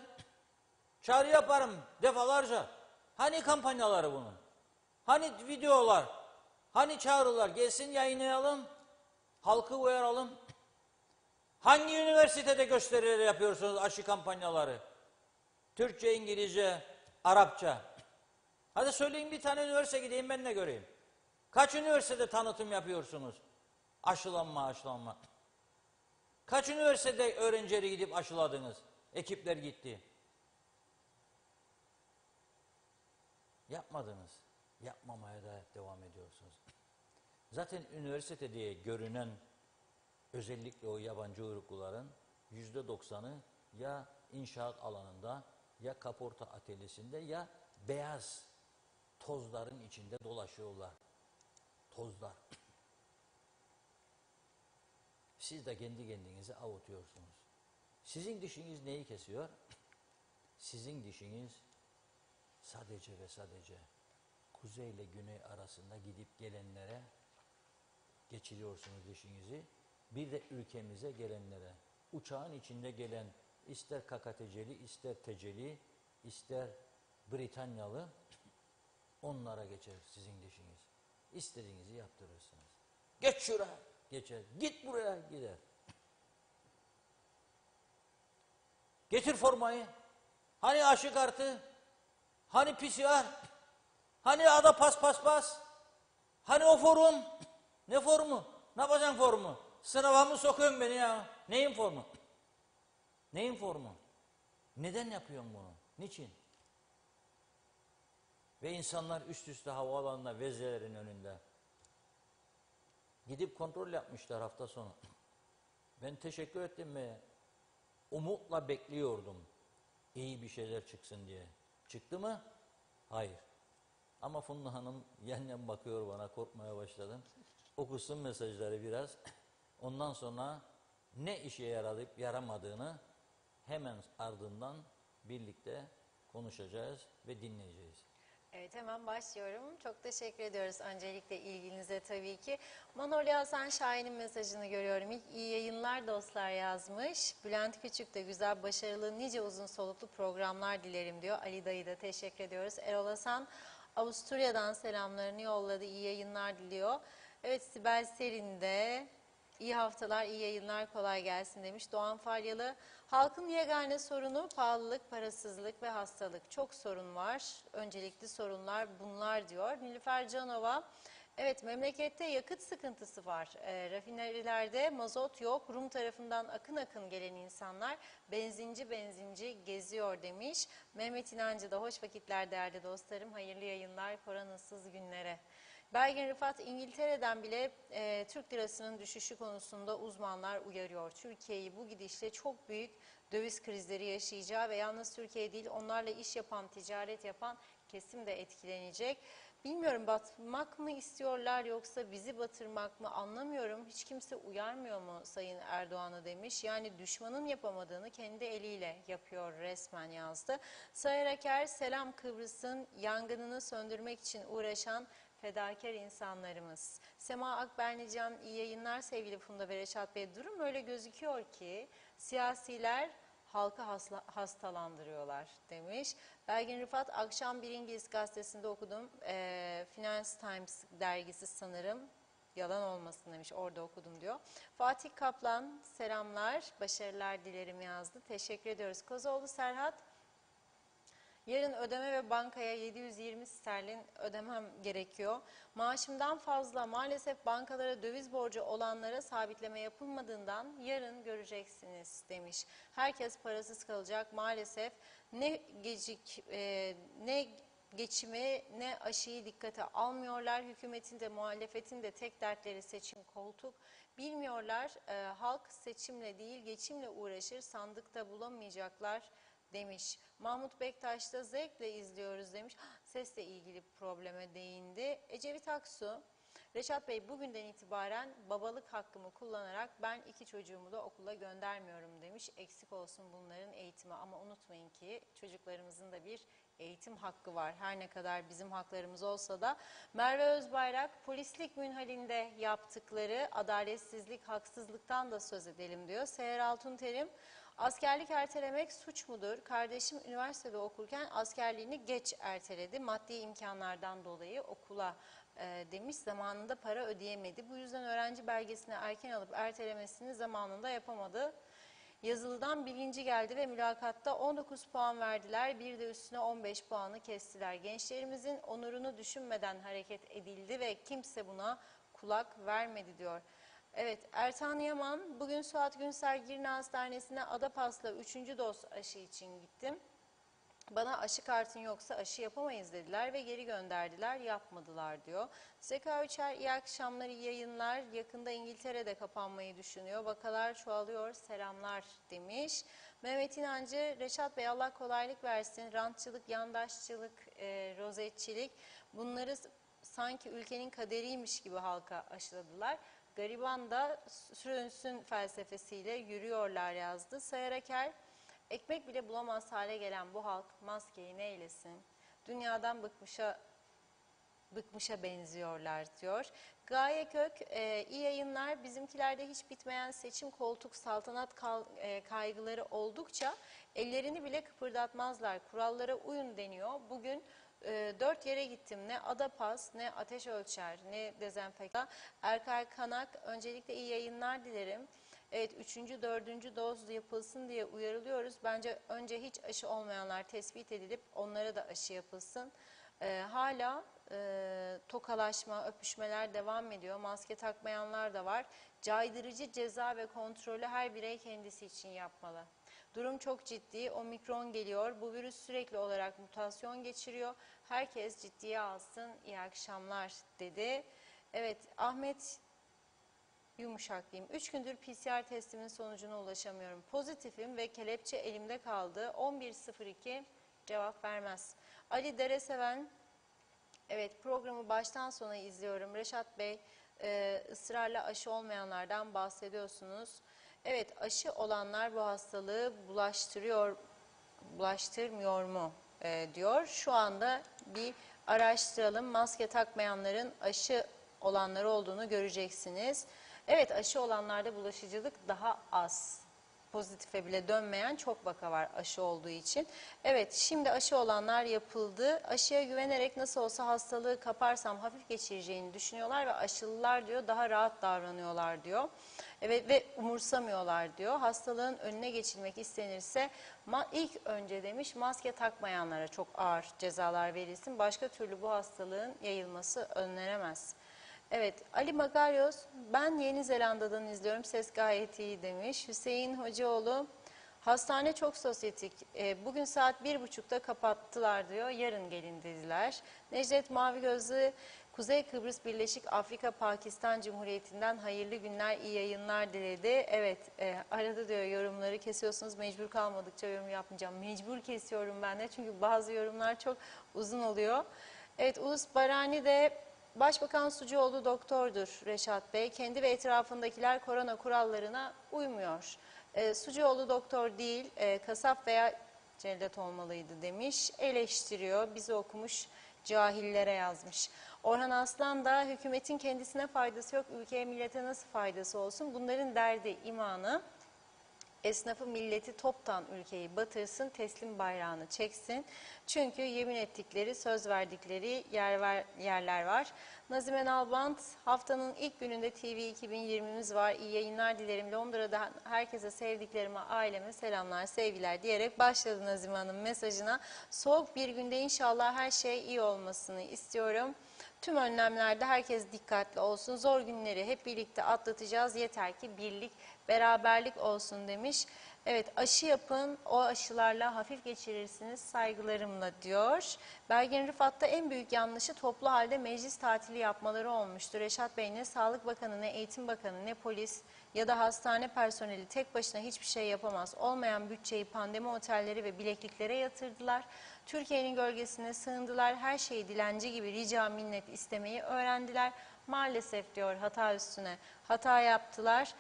Çağrı yaparım defalarca. Hani kampanyaları bunun? Hani videolar? Hani çağrılar? Gelsin yayınlayalım. Halkı uyaralım. Hangi üniversitede gösterileri yapıyorsunuz aşı kampanyaları? Türkçe, İngilizce, Arapça. Hadi söyleyin bir tane üniversite gideyim ben de göreyim. Kaç üniversitede tanıtım yapıyorsunuz? Aşılanma. Kaç üniversitede öğrencileri gidip aşıladınız? Ekipler gitti. Yapmadınız. Yapmamaya da devam ediyorsunuz. Zaten üniversite diye görünen özellikle o yabancı uyrukluların %90'ı ya inşaat alanında ya kaporta atölyesinde ya beyaz tozların içinde dolaşıyorlar. Tozlar. Siz de kendi kendinizi avutuyorsunuz. Sizin dişiniz neyi kesiyor? Sizin dişiniz sadece ve sadece kuzey ile güney arasında gidip gelenlere geçiriyorsunuz dişinizi. Bir de ülkemize gelenlere, uçağın içinde gelen ister KKTC'li, ister TC'li, ister Britanyalı onlara geçer sizin dişiniz. İstediğinizi yaptırırsınız. Geç şuraya, geçer. Git buraya, gider. Getir formayı. Hani aşı kartı? Hani PCR? Hani ada pas? Hani o forum? Ne formu? Ne yapacaksın formu? Sınava mı sokuyorsun beni ya? Neyin formu? Neyin formu? Neden yapıyorsun bunu? Niçin? Ve insanlar üst üste havaalanına vezelerin önünde gidip kontrol yapmışlar hafta sonu. Ben teşekkür ettim ve umutla bekliyordum iyi bir şeyler çıksın diye. Çıktı mı? Hayır. Ama Funda Hanım yan bakıyor bana, korkmaya başladım. Okusun mesajları biraz. Ondan sonra ne işe yaradıp yaramadığını hemen ardından birlikte konuşacağız ve dinleyeceğiz. Evet, hemen başlıyorum. Çok teşekkür ediyoruz öncelikle ilginize tabii ki. Manolya Hasan Şahin'in mesajını görüyorum. İlk iyi yayınlar dostlar yazmış. Bülent Küçük de güzel, başarılı, nice uzun soluklu programlar dilerim diyor. Ali Dayı da teşekkür ediyoruz. Erol Hasan Avusturya'dan selamlarını yolladı. İyi yayınlar diliyor. Evet, Sibel Serin de İyi haftalar, iyi yayınlar, kolay gelsin demiş. Doğan Falyalı, halkın yegane sorunu pahalılık, parasızlık ve hastalık. Çok sorun var. Öncelikli sorunlar bunlar diyor. Nilüfer Canova, evet memlekette yakıt sıkıntısı var. Rafinerilerde mazot yok. Rum tarafından akın akın gelen insanlar benzinci geziyor demiş. Mehmet İnancı da hoş vakitler değerli dostlarım. Hayırlı yayınlar, koronasız günlere. Belgin Rıfat, İngiltere'den bile Türk lirasının düşüşü konusunda uzmanlar uyarıyor. Türkiye'yi bu gidişle çok büyük döviz krizleri yaşayacağı ve yalnız Türkiye değil onlarla iş yapan, ticaret yapan kesim de etkilenecek. Bilmiyorum, batmak mı istiyorlar yoksa bizi batırmak mı anlamıyorum. Hiç kimse uyarmıyor mu Sayın Erdoğan'a demiş. Yani düşmanın yapamadığını kendi eliyle yapıyor resmen yazdı. Sayar Aker, selam Kıbrıs'ın yangınını söndürmek için uğraşan fedakar insanlarımız. Sema Akbernican, iyi yayınlar sevgili Funda ve Reşat Bey. Durum öyle gözüküyor ki siyasiler halkı hastalandırıyorlar demiş. Belgin Rıfat, akşam bir İngiliz gazetesinde okudum. Finance Times dergisi sanırım. Yalan olmasın demiş, orada okudum diyor. Fatih Kaplan, selamlar, başarılar dilerim yazdı. Teşekkür ediyoruz. Kozoğlu Serhat, yarın ödeme ve bankaya 720 sterlin ödemem gerekiyor. Maaşımdan fazla, maalesef bankalara döviz borcu olanlara sabitleme yapılmadığından yarın göreceksiniz demiş. Herkes parasız kalacak maalesef. Ne geçimi ne aşıyı dikkate almıyorlar. Hükümetin de muhalefetin de tek dertleri seçim, koltuk. Bilmiyorlar, halk seçimle değil geçimle uğraşır, sandıkta bulamayacaklar demiş. Mahmut Bektaş da zevkle izliyoruz demiş. Sesle ilgili probleme değindi. Ecevit Aksu, Reşat Bey bugünden itibaren babalık hakkımı kullanarak ben 2 çocuğumu da okula göndermiyorum demiş. Eksik olsun bunların eğitimi ama unutmayın ki çocuklarımızın da bir eğitim hakkı var. Her ne kadar bizim haklarımız olsa da. Merve Özbayrak, polislik münhalinde yaptıkları adaletsizlik, haksızlıktan da söz edelim diyor. Seher Altunterim, askerlik ertelemek suç mudur? Kardeşim üniversitede okurken askerliğini geç erteledi. Maddi imkanlardan dolayı okula demiş. Zamanında para ödeyemedi. Bu yüzden öğrenci belgesini erken alıp ertelemesini zamanında yapamadı. Yazılıdan birinci geldi ve mülakatta 19 puan verdiler. Bir de üstüne 15 puanı kestiler. Gençlerimizin onurunu düşünmeden hareket edildi ve kimse buna kulak vermedi diyor. Evet, Ertan Yaman, bugün Suat Günsel Girne Hastanesi'ne Adapas'la 3. doz aşı için gittim. Bana aşı kartın yoksa aşı yapamayız dediler ve geri gönderdiler, yapmadılar diyor. Zeka Üçer, iyi akşamlar, iyi yayınlar. Yakında İngiltere'de kapanmayı düşünüyor. Vakalar çoğalıyor, selamlar demiş. Mehmet İnancı, Reşat Bey Allah kolaylık versin. Rantçılık, yandaşçılık, rozetçilik bunları sanki ülkenin kaderiymiş gibi halka aşıladılar. Gariban da sürünsün felsefesiyle yürüyorlar yazdı. Sayar Aker, ekmek bile bulamaz hale gelen bu halk maskeyi ne eylesin? Dünyadan bıkmışa benziyorlar diyor. Gaye Kök, iyi yayınlar. Bizimkilerde hiç bitmeyen seçim, koltuk, saltanat kaygıları oldukça ellerini bile kıpırdatmazlar. Kurallara uyun deniyor. Bugün 4 yere gittim. Ne Adapas, ne ateş ölçer, ne dezenfektan. Erkay Kanak, öncelikle iyi yayınlar dilerim. Evet, 3. 4. doz yapılsın diye uyarılıyoruz. Bence önce hiç aşı olmayanlar tespit edilip onlara da aşı yapılsın. Hala tokalaşma, öpüşmeler devam ediyor. Maske takmayanlar da var. Caydırıcı ceza ve kontrolü her birey kendisi için yapmalı. Durum çok ciddi. Omikron geliyor. Bu virüs sürekli olarak mutasyon geçiriyor. Herkes ciddiye alsın. İyi akşamlar dedi. Evet, Ahmet Yumuşak diyeyim. 3 gündür PCR testimin sonucuna ulaşamıyorum. Pozitifim ve kelepçe elimde kaldı. 11.02 cevap vermez. Ali Dereseven, evet programı baştan sona izliyorum. Reşat Bey, ısrarla aşı olmayanlardan bahsediyorsunuz. Evet, aşı olanlar bu hastalığı bulaştırmıyor mu diyor. Şu anda bir araştıralım. Maske takmayanların aşı olanları olduğunu göreceksiniz. Evet, aşı olanlarda bulaşıcılık daha az. Pozitife bile dönmeyen çok vaka var aşı olduğu için. Evet, şimdi aşı olanlar yapıldı. Aşıya güvenerek nasıl olsa hastalığı kaparsam hafif geçireceğini düşünüyorlar ve aşılılar diyor daha rahat davranıyorlar diyor. Evet ve umursamıyorlar diyor. Hastalığın önüne geçilmek istenirse ilk önce demiş maske takmayanlara çok ağır cezalar verilsin. Başka türlü bu hastalığın yayılması önlenemez. Evet, Ali Magaryos, ben Yeni Zelanda'dan izliyorum, ses gayet iyi demiş. Hüseyin Hocaoğlu, hastane çok sosyetik, bugün saat 1.30'da kapattılar diyor, yarın gelin dediler. Necdet Mavigözlü, Kuzey Kıbrıs Birleşik Afrika Pakistan Cumhuriyeti'nden hayırlı günler, iyi yayınlar diledi. Evet, arada diyor yorumları kesiyorsunuz, mecbur kalmadıkça yorum yapmayacağım. Mecbur kesiyorum ben de çünkü bazı yorumlar çok uzun oluyor. Evet, Ulus Barani de Başbakan Sucuoğlu doktordur Reşat Bey. Kendi ve etrafındakiler korona kurallarına uymuyor. Sucuoğlu doktor değil, kasap veya cellat olmalıydı demiş. Eleştiriyor, bizi okumuş cahillere yazmış. Orhan Aslan da hükümetin kendisine faydası yok, ülkeye millete nasıl faydası olsun? Bunların derdi, imanı. Esnafı, milleti toptan ülkeyi batırsın, teslim bayrağını çeksin. Çünkü yemin ettikleri, söz verdikleri yerler var. Nazime Nalbant, haftanın ilk gününde TV 2020'miz var. İyi yayınlar dilerim. Londra'da herkese, sevdiklerime, aileme selamlar, sevgiler diyerek başladı Nazime Hanım mesajına. Soğuk bir günde inşallah her şey iyi olmasını istiyorum. Tüm önlemlerde herkes dikkatli olsun. Zor günleri hep birlikte atlatacağız. Yeter ki birlik, beraberlik olsun demiş. Evet, aşı yapın, o aşılarla hafif geçirirsiniz saygılarımla diyor. Belgin Rıfat'ta en büyük yanlışı toplu halde meclis tatili yapmaları olmuştu. Reşat Bey, ne Sağlık Bakanı, ne Eğitim Bakanı, ne polis ya da hastane personeli tek başına hiçbir şey yapamaz. Olmayan bütçeyi pandemi otelleri ve bilekliklere yatırdılar. Türkiye'nin gölgesine sığındılar. Her şeyi dilenci gibi rica minnet istemeyi öğrendiler. Maalesef diyor, hata üstüne hata yaptılar.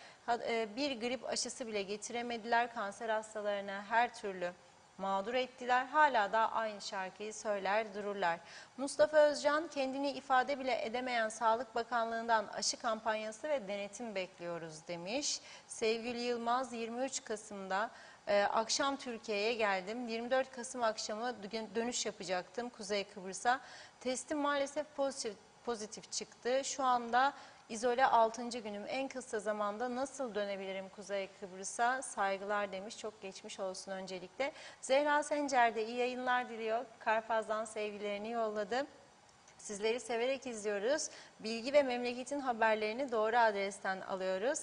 Bir grip aşısı bile getiremediler. Kanser hastalarına her türlü mağdur ettiler. Hala da aynı şarkıyı söyler dururlar. Mustafa Özcan, kendini ifade bile edemeyen Sağlık Bakanlığı'ndan aşı kampanyası ve denetim bekliyoruz demiş. Sevgili Yılmaz, 23 Kasım'da akşam Türkiye'ye geldim. 24 Kasım akşamı dönüş yapacaktım Kuzey Kıbrıs'a. Testim maalesef pozitif çıktı. Şu anda izole 6. günüm. En kısa zamanda nasıl dönebilirim Kuzey Kıbrıs'a? Saygılar demiş. Çok geçmiş olsun öncelikle. Zehra Sencer de iyi yayınlar diliyor. Karpaz'dan sevgilerini yolladı. Sizleri severek izliyoruz. Bilgi ve memleketin haberlerini doğru adresten alıyoruz.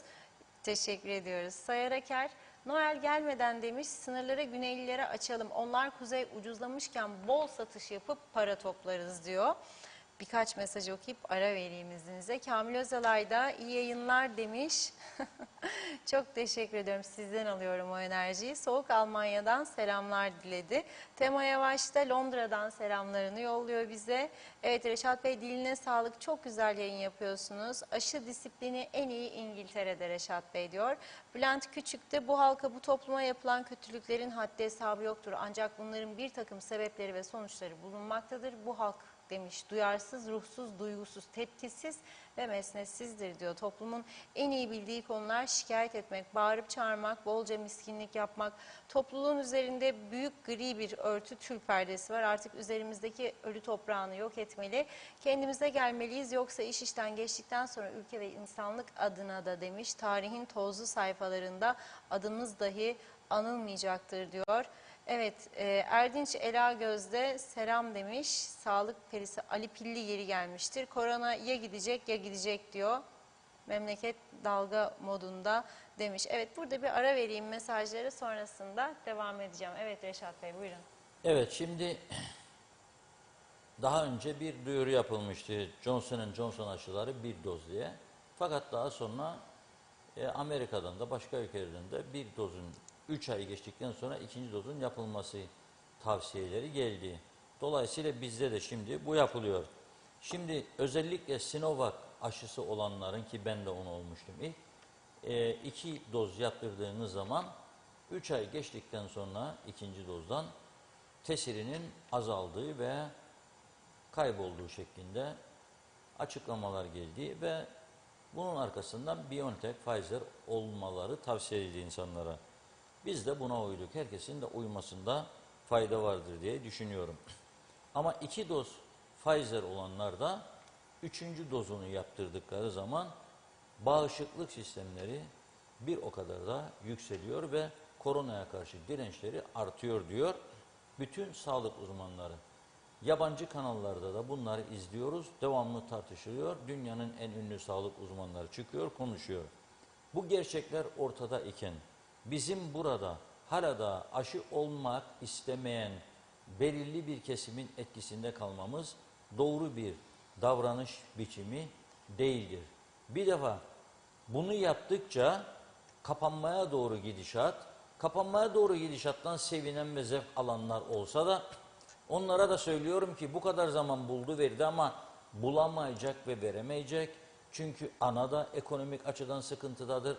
Teşekkür ediyoruz. Sayar Aker, Noel gelmeden demiş, sınırları Güneylilere açalım. Onlar kuzey ucuzlamışken bol satış yapıp para toplarız diyor. Birkaç mesaj okuyup ara vereyim izninizle. Kamil Özalay da iyi yayınlar demiş. Çok teşekkür ediyorum. Sizden alıyorum o enerjiyi. Soğuk Almanya'dan selamlar diledi. Tema Yavaş da Londra'dan selamlarını yolluyor bize. Evet Reşat Bey, diline sağlık. Çok güzel yayın yapıyorsunuz. Aşı disiplini en iyi İngiltere'de Reşat Bey diyor. Bülent Küçük de bu halka, bu topluma yapılan kötülüklerin haddi hesabı yoktur. Ancak bunların bir takım sebepleri ve sonuçları bulunmaktadır. Bu halk demiş, duyarsız, ruhsuz, duygusuz, tepkisiz ve mesnetsizdir diyor. Toplumun en iyi bildiği konular şikayet etmek, bağırıp çağırmak, bolca miskinlik yapmak. Topluluğun üzerinde büyük gri bir örtü, tül perdesi var. Artık üzerimizdeki ölü toprağını yok etmeli. Kendimize gelmeliyiz, yoksa iş işten geçtikten sonra ülke ve insanlık adına da demiş, tarihin tozlu sayfalarında adımız dahi anılmayacaktır diyor. Evet, Erdinç Ela Gözde selam demiş. Sağlık perisi Ali Pilli geri gelmiştir. Korona ya gidecek ya gidecek diyor. Memleket dalga modunda demiş. Evet, burada bir ara vereyim mesajları, sonrasında devam edeceğim. Evet Reşat Bey, buyurun. Evet, şimdi daha önce bir duyuru yapılmıştı. Johnson Johnson aşıları bir doz diye. Fakat daha sonra Amerika'dan da başka ülkelerden de bir dozun 3 ay geçtikten sonra ikinci dozun yapılması tavsiyeleri geldi. Dolayısıyla bizde de şimdi bu yapılıyor. Şimdi özellikle Sinovac aşısı olanların, ki ben de onu olmuştum ilk, 2 doz yaptırdığınız zaman 3 ay geçtikten sonra ikinci dozdan tesirinin azaldığı ve kaybolduğu şeklinde açıklamalar geldi ve bunun arkasından BioNTech, Pfizer olmaları tavsiye edildi insanlara. Biz de buna uyduk. Herkesin de uymasında fayda vardır diye düşünüyorum. Ama 2 doz Pfizer olanlar da 3. dozunu yaptırdıkları zaman bağışıklık sistemleri bir o kadar da yükseliyor ve koronaya karşı dirençleri artıyor diyor bütün sağlık uzmanları. Yabancı kanallarda da bunları izliyoruz, devamlı tartışılıyor. Dünyanın en ünlü sağlık uzmanları çıkıyor, konuşuyor. Bu gerçekler ortada iken bizim burada hala da aşı olmak istemeyen belirli bir kesimin etkisinde kalmamız doğru bir davranış biçimi değildir. Bir defa bunu yaptıkça kapanmaya doğru gidişattan sevinen ve zevk alanlar olsa da onlara da söylüyorum ki bu kadar zaman buldu verdi ama bulamayacak ve veremeyecek. Çünkü ana da ekonomik açıdan sıkıntıdadır.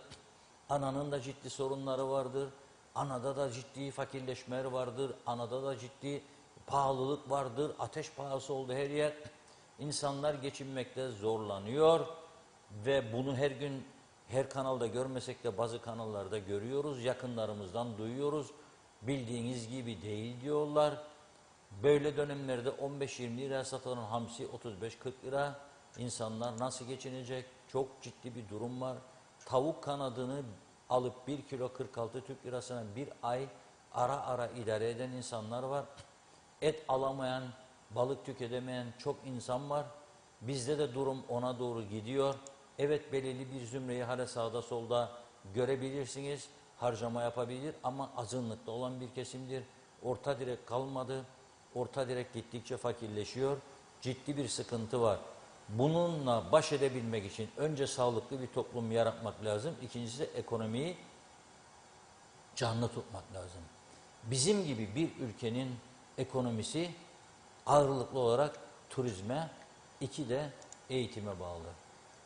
Ananın da ciddi sorunları vardır. Anada da ciddi fakirleşmeler vardır. Anada da ciddi pahalılık vardır. Ateş pahası oldu her yer. İnsanlar geçinmekte zorlanıyor ve bunu her gün her kanalda görmesek de bazı kanallarda görüyoruz. Yakınlarımızdan duyuyoruz. Bildiğiniz gibi değil diyorlar. Böyle dönemlerde 15-20 liraya satılan hamsi 35-40 lira. İnsanlar nasıl geçinecek? Çok ciddi bir durum var. Tavuk kanadını alıp 1 kilo 46 Türk lirasına bir ay ara ara idare eden insanlar var. Et alamayan, balık tüketemeyen çok insan var. Bizde de durum ona doğru gidiyor. Evet, belirli bir zümreyi hala sağda solda görebilirsiniz. harcama yapabilir ama azınlıkta olan bir kesimdir. Orta direk kalmadı. Orta direk gittikçe fakirleşiyor. Ciddi bir sıkıntı var. Bununla baş edebilmek için önce sağlıklı bir toplum yaratmak lazım. İkincisi de ekonomiyi canlı tutmak lazım. Bizim gibi bir ülkenin ekonomisi ağırlıklı olarak turizme, iki de eğitime bağlı.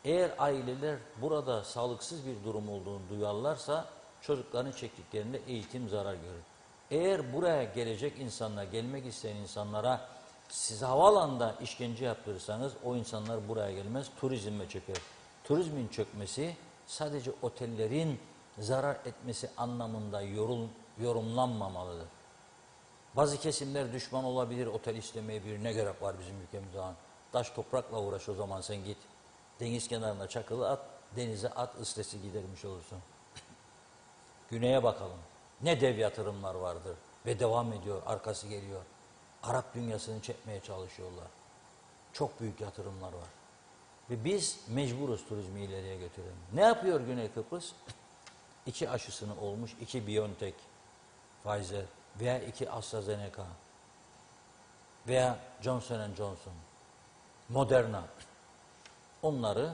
Eğer aileler burada sağlıksız bir durum olduğunu duyarlarsa çocukların çektiklerinde eğitim zarar görür. Eğer buraya gelecek insanlar, gelmek isteyen insanlara siz havaalanında işkence yaptırırsanız o insanlar buraya gelmez, turizme çöker. Turizmin çökmesi sadece otellerin zarar etmesi anlamında yorumlanmamalıdır. Bazı kesimler düşman olabilir, otel istemeyebilir. Ne gerek var bizim ülkemizde? Taş toprakla uğraş o zaman sen git. Deniz kenarına çakılı at, denize at, ıslesi gidermiş olursun. Güney'e bakalım. Ne dev yatırımlar vardır ve devam ediyor, arkası geliyor. Arap dünyasını çekmeye çalışıyorlar. Çok büyük yatırımlar var. Ve biz mecburuz turizmi ileriye götürelim. Ne yapıyor Güney Kıbrıs? 2 aşısını olmuş, 2 BioNTech, Pfizer veya 2 AstraZeneca veya Johnson & Johnson, Moderna. Onları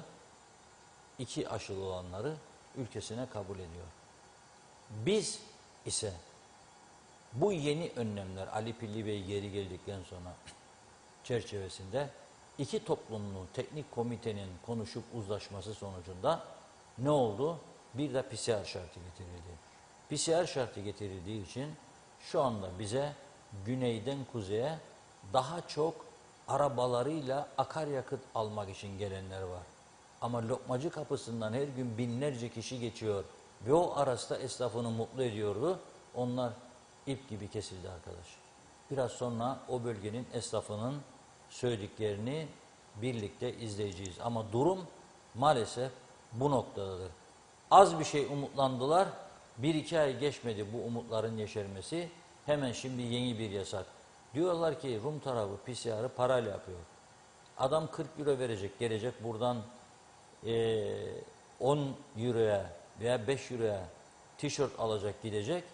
2 aşılı olanları ülkesine kabul ediyor. Biz ise bu yeni önlemler Ali Pilli Bey geri geldikten sonra çerçevesinde 2 toplumlu teknik komitenin konuşup uzlaşması sonucunda ne oldu? Bir de PCR şartı getirildi. PCR şartı getirildiği için şu anda bize güneyden kuzeye daha çok arabalarıyla akaryakıt almak için gelenler var. Ama lokmacı kapısından her gün binlerce kişi geçiyor ve o arasında esnafını mutlu ediyordu. Onlar ip gibi kesildi arkadaş. Biraz sonra o bölgenin esnafının söylediklerini birlikte izleyeceğiz. Ama durum maalesef bu noktadadır. Az bir şey umutlandılar. 1-2 ay geçmedi bu umutların yeşermesi. Hemen şimdi yeni bir yasak. Diyorlar ki Rum tarafı PCR'ı parayla yapıyor. Adam 40 euro verecek, gelecek buradan 10 euroya veya 5 euroya tişört alacak gidecek.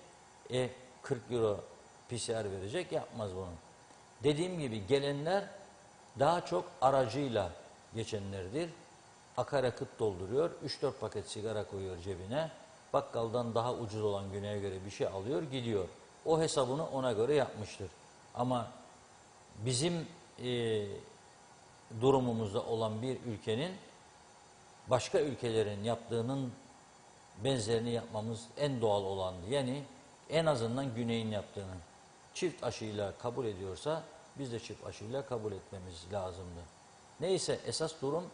40 euro PCR verecek, yapmaz bunu. Dediğim gibi gelenler daha çok aracıyla geçenlerdir. Akaryakıt dolduruyor, 3-4 paket sigara koyuyor cebine. Bakkaldan daha ucuz olan Güney'e göre bir şey alıyor, gidiyor. O hesabını ona göre yapmıştır. Ama bizim durumumuzda olan bir ülkenin başka ülkelerin yaptığının benzerini yapmamız en doğal olandı. Yani en azından Güney'in yaptığını çift aşıyla kabul ediyorsa biz de çift aşıyla kabul etmemiz lazımdı. Neyse esas durum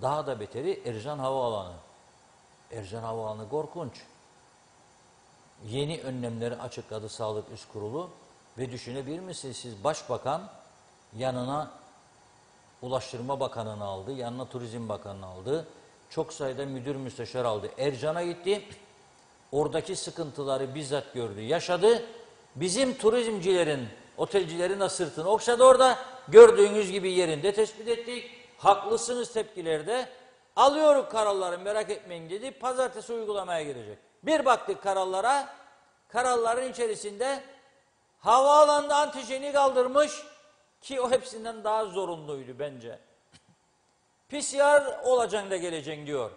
daha da beteri Ercan Havaalanı. Ercan Havaalanı korkunç. Yeni önlemleri açıkladı Sağlık Üst Kurulu ve düşünebilir misiniz siz Başbakan yanına Ulaştırma Bakanı'nı aldı, yanına Turizm Bakanı'nı aldı. Çok sayıda müdür müsteşar aldı. Ercan'a gitti. Oradaki sıkıntıları bizzat gördü, yaşadı. Bizim turizmcilerin, otelcilerin de sırtını okşadı orada. Gördüğünüz gibi yerinde tespit ettik. Haklısınız tepkilerde. Alıyoruz kararları merak etmeyin dedi. Pazartesi uygulamaya girecek. Bir baktık kararlara. Kararların içerisinde havaalanında antijeni kaldırmış ki o hepsinden daha zorunluydu bence. PCR olacaksın da geleceksin diyor.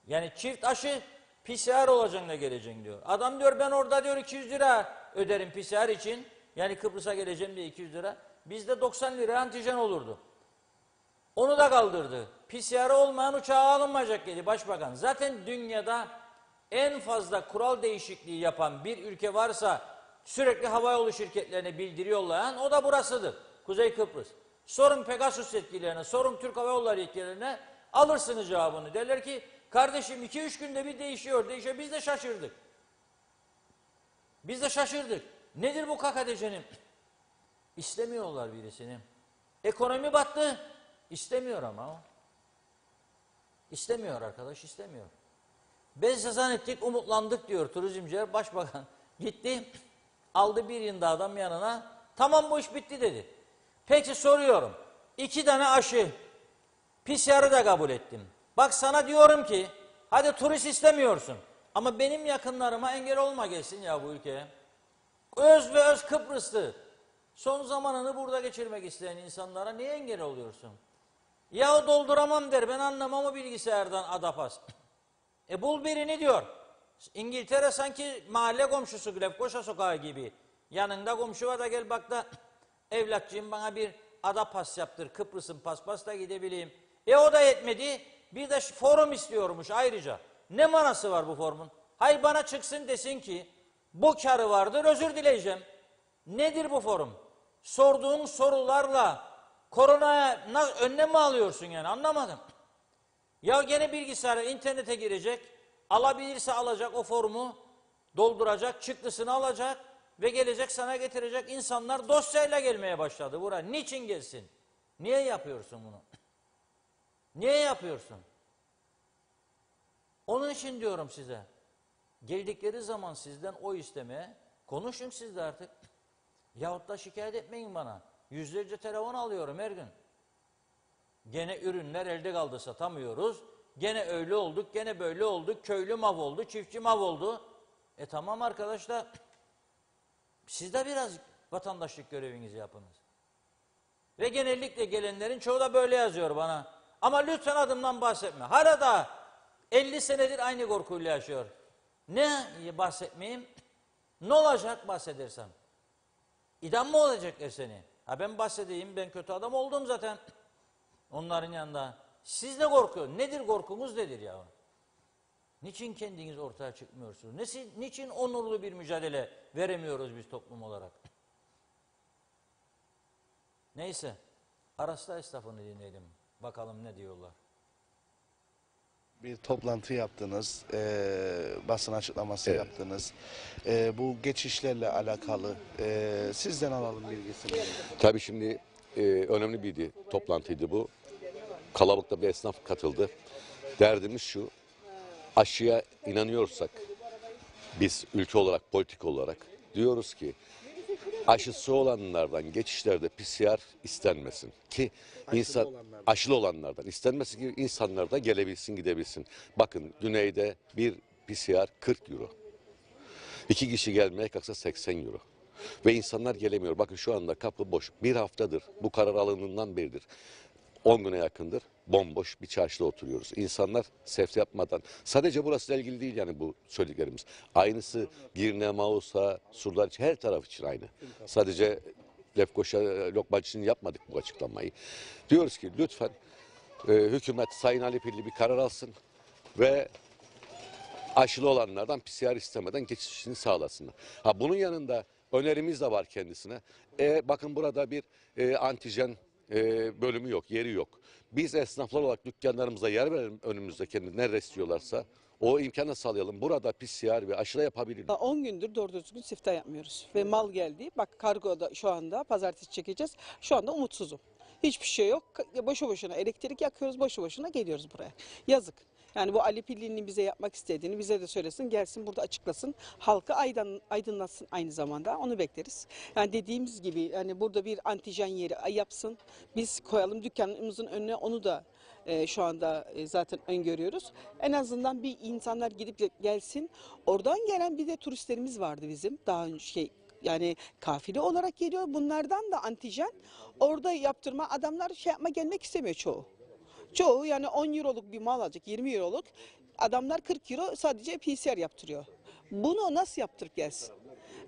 Yani çift aşı PCR olacaksın da geleceksin diyor. Adam diyor ben orada diyor 200 lira öderim PCR için. Yani Kıbrıs'a geleceğim diye 200 lira. Bizde 90 lira antijen olurdu. Onu da kaldırdı. PCR olmayan uçağa alınmayacak dedi Başbakan. Zaten dünyada en fazla kural değişikliği yapan bir ülke varsa sürekli havayolu şirketlerine bildiri yollayan o da burasıdır. Kuzey Kıbrıs. Sorun Pegasus yetkililerine, sorun Türk Hava Yolları yetkililerine alırsınız cevabını. Derler ki kardeşim 2-3 günde bir değişiyor. Biz de şaşırdık. Biz de şaşırdık. Nedir bu kakadecenim? İstemiyorlar birisini. Ekonomi battı. İstemiyor ama o. İstemiyor arkadaş, istemiyor. Biz zannettik, umutlandık diyor turizmciler. Başbakan gitti, aldı bir yılda adam yanına. Tamam bu iş bitti dedi. Peki soruyorum. 2 tane aşı, PCR'ı da kabul ettim. Bak sana diyorum ki, hadi turist istemiyorsun. Ama benim yakınlarıma engel olma gelsin ya bu ülkeye. Öz ve öz Kıbrıslı. Son zamanını burada geçirmek isteyen insanlara niye engel oluyorsun? Ya dolduramam der, ben anlamam o bilgisayardan Adapas. Bul birini diyor. İngiltere sanki mahalle komşusu Lefkoşa sokağı gibi. Yanında komşu var da gel bak da evlatçığım bana bir Adapas yaptır. Kıbrıs'ın paspasla gidebileyim. O da yetmedi. Bir de forum istiyormuş ayrıca. Ne manası var bu forumun? Hayır bana çıksın desin ki bu karı vardır özür dileyeceğim. Nedir bu forum? Sorduğun sorularla koronaya önlem mi alıyorsun yani anlamadım. Ya gene bilgisayara internete girecek, alabilirse alacak o formu, dolduracak, çıktısını alacak ve gelecek sana getirecek. İnsanlar dosyayla gelmeye başladı buraya. Niçin gelsin? Niye yapıyorsun bunu? Niye yapıyorsun? Onun için diyorum size, geldikleri zaman sizden oy istemeye konuşun siz de artık. Yahut da şikayet etmeyin bana. Yüzlerce telefon alıyorum her gün. Gene ürünler elde kaldı satamıyoruz. Gene öyle olduk, gene böyle olduk. Köylü mahvoldu, çiftçi mahvoldu. Tamam arkadaşlar. Siz de biraz vatandaşlık görevinizi yapınız. Ve genellikle gelenlerin çoğu da böyle yazıyor bana. Ama lütfen adımdan bahsetme. Hala da 50 senedir aynı korkuyla yaşıyor. Ne bahsetmeyeyim? Ne olacak bahsedersem? İdam mı olacaklar seni? Ben bahsedeyim, ben kötü adam oldum zaten. Onların yanında. Siz de korkuyorsunuz. Nedir korkumuz nedir ya? Niçin kendiniz ortaya çıkmıyorsunuz? Niçin onurlu bir mücadele veremiyoruz biz toplum olarak? Neyse. Arasta esnafını dinleyelim. Bakalım ne diyorlar. Bir toplantı yaptınız, basın açıklaması yaptınız. Bu geçişlerle alakalı sizden alalım bilgisini. Tabii şimdi önemli bir toplantıydı bu. Kalabalıkta bir esnaf katıldı. Derdimiz şu, aşıya inanıyorsak, biz ülke olarak, politik olarak diyoruz ki, aşısı olanlardan geçişlerde PCR istenmesin. Ki aşılı olanlardan istenmesin ki insanlar da gelebilsin, gidebilsin. Bakın güneyde bir PCR 40 euro. 2 kişi gelmeye kalksa 80 euro. Ve insanlar gelemiyor. Bakın şu anda kapı boş. Bir haftadır bu karar alındığından beridir. 10 güne yakındır bomboş bir çarşıda oturuyoruz. İnsanlar sefte yapmadan, sadece burasıyla ilgili değil yani bu söylediklerimiz. Aynısı Girne, Mausa, Surlar için, her taraf için aynı. Sadece Lefkoşa, Lokmaç için yapmadık bu açıklamayı. Diyoruz ki lütfen hükümet Sayın Ali Pilli bir karar alsın ve aşılı olanlardan PCR istemeden geçişini sağlasınlar. Bunun yanında önerimiz de var kendisine. Bakın burada bir antijen bölümü yok, yeri yok. Biz esnaflar olarak dükkanlarımıza yer verelim önümüzde kendi nerede istiyorlarsa. O imkanı sağlayalım. Burada PCR ve aşıla yapabiliriz. 10 gündür doğru düzgün siftah yapmıyoruz. Ve mal geldi. Bak kargoda şu anda pazartesi çekeceğiz. Şu anda umutsuzum. Hiçbir şey yok. Boşu boşuna elektrik yakıyoruz. Boşu boşuna geliyoruz buraya. Yazık. Yani bu Ali Pilli'nin bize yapmak istediğini bize de söylesin. Gelsin burada açıklasın. Halkı aydınlatsın aynı zamanda. Onu bekleriz. Yani dediğimiz gibi yani burada bir antijen yeri yapsın. Biz koyalım dükkanımızın önüne onu da şu anda zaten öngörüyoruz. En azından bir insanlar gidip gelsin. Oradan gelen bir de turistlerimiz vardı bizim. Daha önce yani kafile olarak geliyor. Bunlardan da antijen orada yaptırma adamlar gelmek istemiyor çoğu. Çoğu yani 10 euroluk bir mal alacak 20 euroluk adamlar 40 euro sadece PCR yaptırıyor. Bunu nasıl yaptırıp gelsin?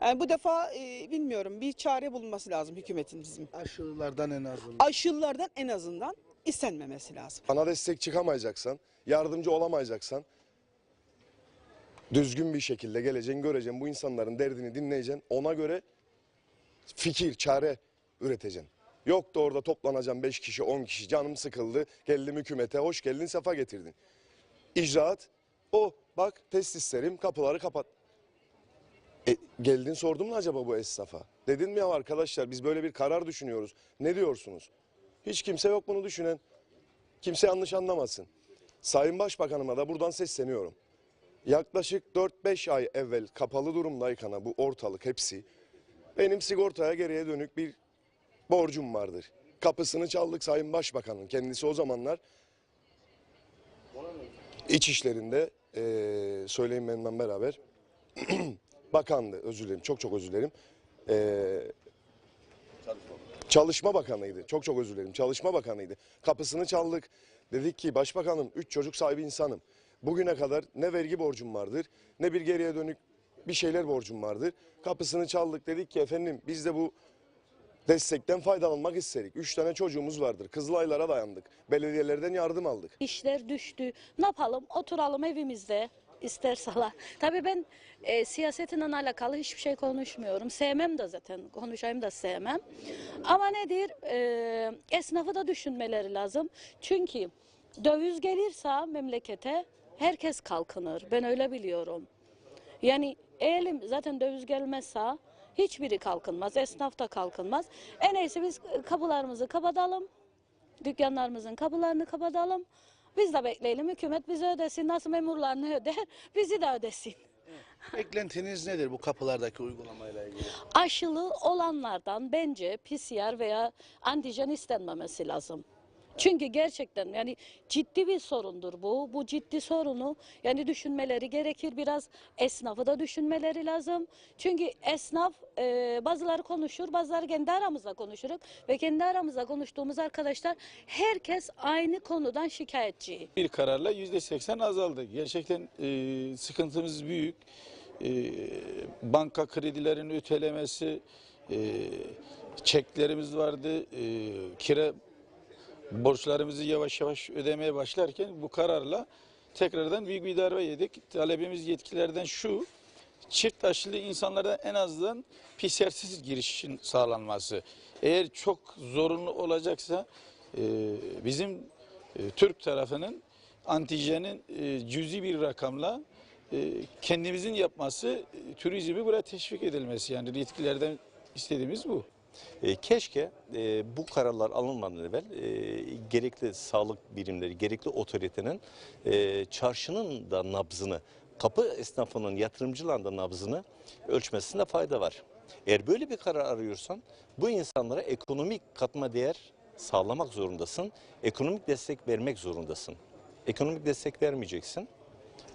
Yani bu defa bilmiyorum bir çare bulunması lazım hükümetin bizim. Aşılardan en azından. Aşılardan en azından istenmemesi lazım. Bana destek çıkamayacaksan, yardımcı olamayacaksan düzgün bir şekilde geleceksin, göreceksin, bu insanların derdini dinleyeceksin. Ona göre fikir, çare üreteceksin. Yok da orada toplanacağım 5 kişi, 10 kişi, canım sıkıldı, geldim hükümete, hoş geldin, sefa getirdin. İcraat, bak testislerim, kapıları kapat. Geldin sordun mu acaba bu esnafa? Dedin mi ya arkadaşlar biz böyle bir karar düşünüyoruz, ne diyorsunuz? Hiç kimse yok bunu düşünen. Kimse yanlış anlamasın. Sayın Başbakanıma da buradan sesleniyorum. Yaklaşık 4-5 ay evvel kapalı durumdayken bu ortalık hepsi benim sigortaya geriye dönük bir borcum vardır. Kapısını çaldık Sayın Başbakan'ın. Kendisi o zamanlar İçişleri'nde söyleyeyim benimle beraber. Bakandı, özür dilerim, çok özür dilerim. Çalışma Bakanıydı, çok özür dilerim, Çalışma Bakanıydı. Kapısını çaldık, dedik ki başbakanım 3 çocuk sahibi insanım. Bugüne kadar ne vergi borcum vardır, ne bir geriye dönük bir şeyler borcum vardır. Kapısını çaldık, dedik ki efendim biz de bu destekten faydalanmak istedik. 3 tane çocuğumuz vardır, Kızılaylara dayandık, belediyelerden yardım aldık. İşler düştü. Ne yapalım? Oturalım evimizde. İsterseler. Tabii ben siyasetiyle alakalı hiçbir şey konuşmuyorum. Sevmem de zaten. Konuşayım da sevmem. Ama nedir? Esnafı da düşünmeleri lazım. Çünkü döviz gelirse memlekete herkes kalkınır. Ben öyle biliyorum. Yani eğer zaten döviz gelmezse hiçbiri kalkınmaz. Esnaf da kalkınmaz. En iyisi biz kapılarımızı kapatalım. Dükkanlarımızın kapılarını kapatalım. Biz de bekleyelim. Hükümet bizi ödesin. Nasıl memurlarını öder, bizi de ödesin. Beklentiniz nedir bu kapılardaki uygulamayla ilgili? Aşılı olanlardan bence PCR veya antijen istenmemesi lazım. Çünkü gerçekten yani ciddi bir sorundur bu. Bu ciddi sorunu yani düşünmeleri gerekir. Biraz esnafı da düşünmeleri lazım. Çünkü esnaf bazıları konuşur, bazıları kendi aramızda konuşuruz. Ve kendi aramızda konuştuğumuz arkadaşlar herkes aynı konudan şikayetçi. Bir kararla %80 azaldı. Gerçekten sıkıntımız büyük. Banka kredilerinin ötelemesi, çeklerimiz vardı, kira borçlarımızı yavaş yavaş ödemeye başlarken bu kararla tekrardan büyük bir darbe yedik. Talebimiz yetkililerden şu, çift aşılı insanlara en azından PCR'siz girişin sağlanması. Eğer çok zorunlu olacaksa bizim Türk tarafının antijenin cüzi bir rakamla kendimizin yapması, turizmi buraya teşvik edilmesi. Yani yetkililerden istediğimiz bu. Keşke bu kararlar alınmadan evvel gerekli sağlık birimleri, gerekli otoritenin çarşının da nabzını, kapı esnafının, yatırımcıların da nabzını ölçmesinde fayda var. Eğer böyle bir karar arıyorsan bu insanlara ekonomik katma değer sağlamak zorundasın, ekonomik destek vermek zorundasın. Ekonomik destek vermeyeceksin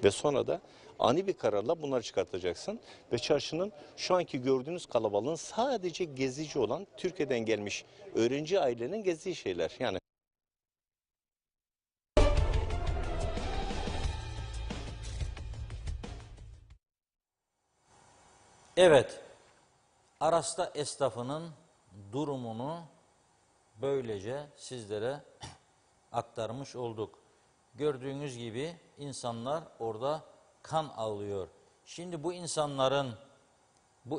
ve sonra da ani bir kararla bunları çıkartacaksın ve çarşının şu anki gördüğünüz kalabalığın sadece gezici olan Türkiye'den gelmiş öğrenci ailenin gezdiği şeyler. Yani Evet, Aras'ta esnafının durumunu böylece sizlere aktarmış olduk. Gördüğünüz gibi insanlar orada kan ağlıyor. Şimdi bu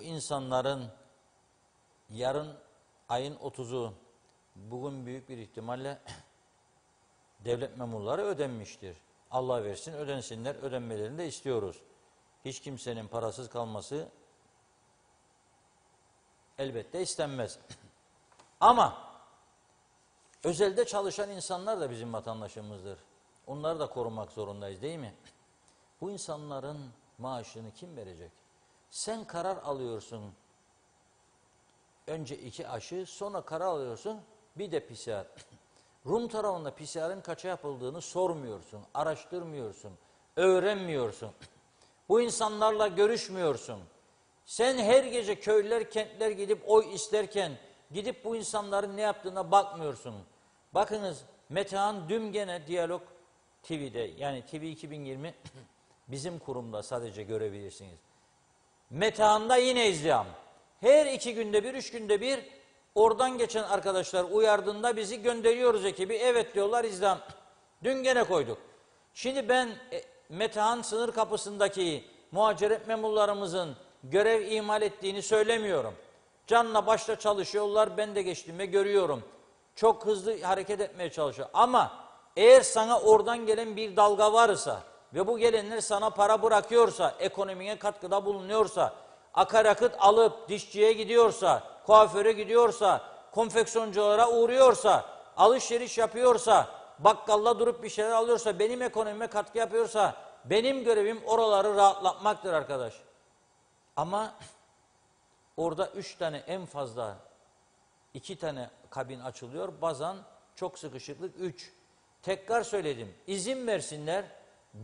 insanların yarın ayın 30'u bugün büyük bir ihtimalle devlet memurları ödenmiştir. Allah versin ödensinler, ödenmelerini de istiyoruz. Hiç kimsenin parasız kalması elbette istenmez. Ama özelde çalışan insanlar da bizim vatandaşımızdır. Onları da korumak zorundayız değil mi? Bu insanların maaşını kim verecek? Sen karar alıyorsun. Önce 2 aşı, sonra karar alıyorsun. Bir de PCR. Rum tarafında PCR'ın kaça yapıldığını sormuyorsun, araştırmıyorsun, öğrenmiyorsun. Bu insanlarla görüşmüyorsun. Sen her gece köylüler, kentler gidip oy isterken gidip bu insanların ne yaptığına bakmıyorsun. Bakınız Metehan dün gene Diyalog TV'de yani TV 2020 bizim kurumda sadece görebilirsiniz. Metehan'da yine izdiham. Her 2 günde bir, 3 günde bir oradan geçen arkadaşlar uyardığında bizi gönderiyoruz ekibi. Evet diyorlar izdiham. Dün gene koyduk. Şimdi ben Metehan sınır kapısındaki muhaciret memurlarımızın görev ihmal ettiğini söylemiyorum. Canla başla çalışıyorlar. Ben de geçtiğimde görüyorum. Çok hızlı hareket etmeye çalışıyor. Ama eğer sana oradan gelen bir dalga varsa ve bu gelenler sana para bırakıyorsa, ekonomiye katkıda bulunuyorsa, akaryakıt alıp dişçiye gidiyorsa, kuaföre gidiyorsa, konfeksiyonculara uğruyorsa, alışveriş yapıyorsa, bakkalla durup bir şeyler alıyorsa, benim ekonomime katkı yapıyorsa, benim görevim oraları rahatlatmaktır arkadaş. Ama orada 3 tane en fazla 2 tane kabin açılıyor. Bazen çok sıkışıklık 3. Tekrar söyledim. İzin versinler.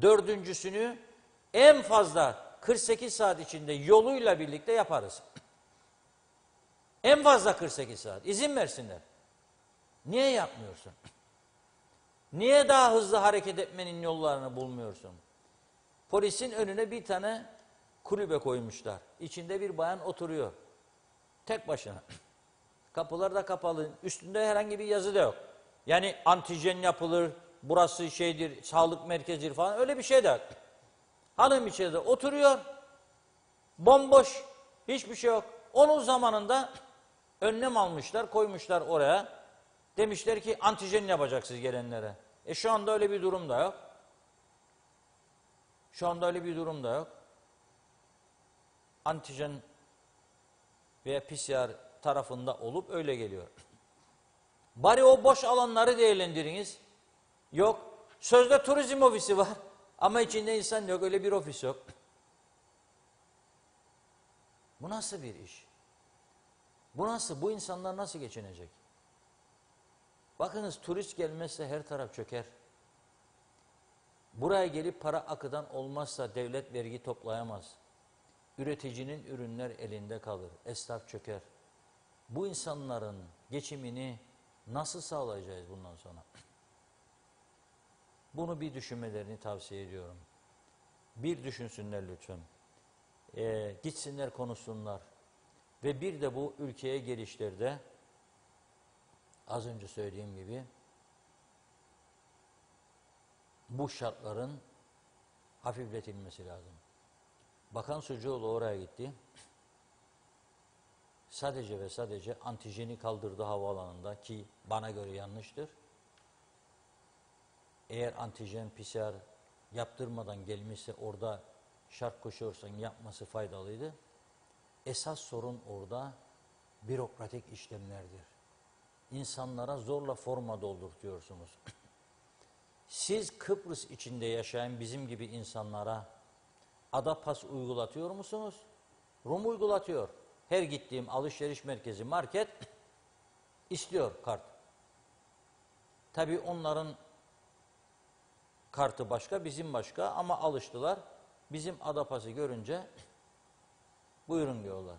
4.'sünü En fazla 48 saat içinde yoluyla birlikte yaparız. En fazla 48 saat. İzin versinler. Niye yapmıyorsun? Niye daha hızlı hareket etmenin yollarını bulmuyorsun? Polisin önüne bir tane kulübe koymuşlar. İçinde bir bayan oturuyor. Tek başına. Kapılar da kapalı. Üstünde herhangi bir yazı da yok. Yani antijen yapılır, burası şeydir, sağlık merkezidir falan, öyle bir şey de yok. Hanım içeride oturuyor. Bomboş. Hiçbir şey yok. Onun zamanında önlem almışlar, koymuşlar oraya. Demişler ki antijen yapacaksınız gelenlere. Şu anda öyle bir durum da yok. Şu anda öyle bir durum da yok. Antijen veya PCR tarafında olup öyle geliyor. Bari o boş alanları değerlendiriniz. Yok. Sözde turizm ofisi var ama içinde insan yok. Öyle bir ofis yok. Bu nasıl bir iş? Bu nasıl? Bu insanlar nasıl geçinecek? Bakınız, turist gelmezse her taraf çöker. Buraya gelip para akıdan olmazsa devlet vergi toplayamaz. Üreticinin ürünler elinde kalır. Esnaf çöker. Bu insanların geçimini nasıl sağlayacağız bundan sonra? Bunu bir düşünmelerini tavsiye ediyorum. Bir düşünsünler lütfen. Gitsinler, konuşsunlar. Ve bir de bu ülkeye gelişlerde az önce söylediğim gibi bu şartların hafifletilmesi lazım. Bakan Sucuoğlu oraya gitti. Sadece ve sadece antijeni kaldırdı havaalanında, ki bana göre yanlıştır. Eğer antijen PCR yaptırmadan gelmişse, orada şart koşuyorsan yapması faydalıydı. Esas sorun orada bürokratik işlemlerdir. İnsanlara zorla forma doldurtuyorsunuz. Siz Kıbrıs içinde yaşayan bizim gibi insanlara Adapas uygulatıyor musunuz? Rum uygulatıyor. Her gittiğim alışveriş merkezi, market istiyor kart. Tabii onların kartı başka, bizim başka, ama alıştılar. Bizim Adapas'ı görünce buyurun diyorlar.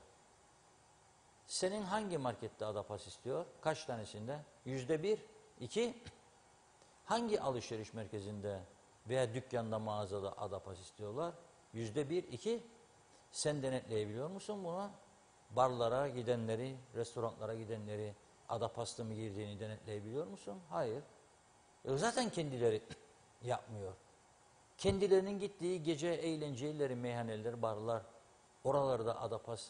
Senin hangi markette Adapas istiyor? Kaç tanesinde? %1, 2. Hangi alışveriş merkezinde veya dükkanda, mağazada Adapas istiyorlar? %1, 2. Sen denetleyebiliyor musun bunu? Barlara gidenleri, restoranlara gidenleri Adapas'ta mı girdiğini denetleyebiliyor musun? Hayır. Zaten kendileri yapmıyor. Kendilerinin gittiği gece eğlence yerleri, meyhaneler, barlar, oralarda Adapas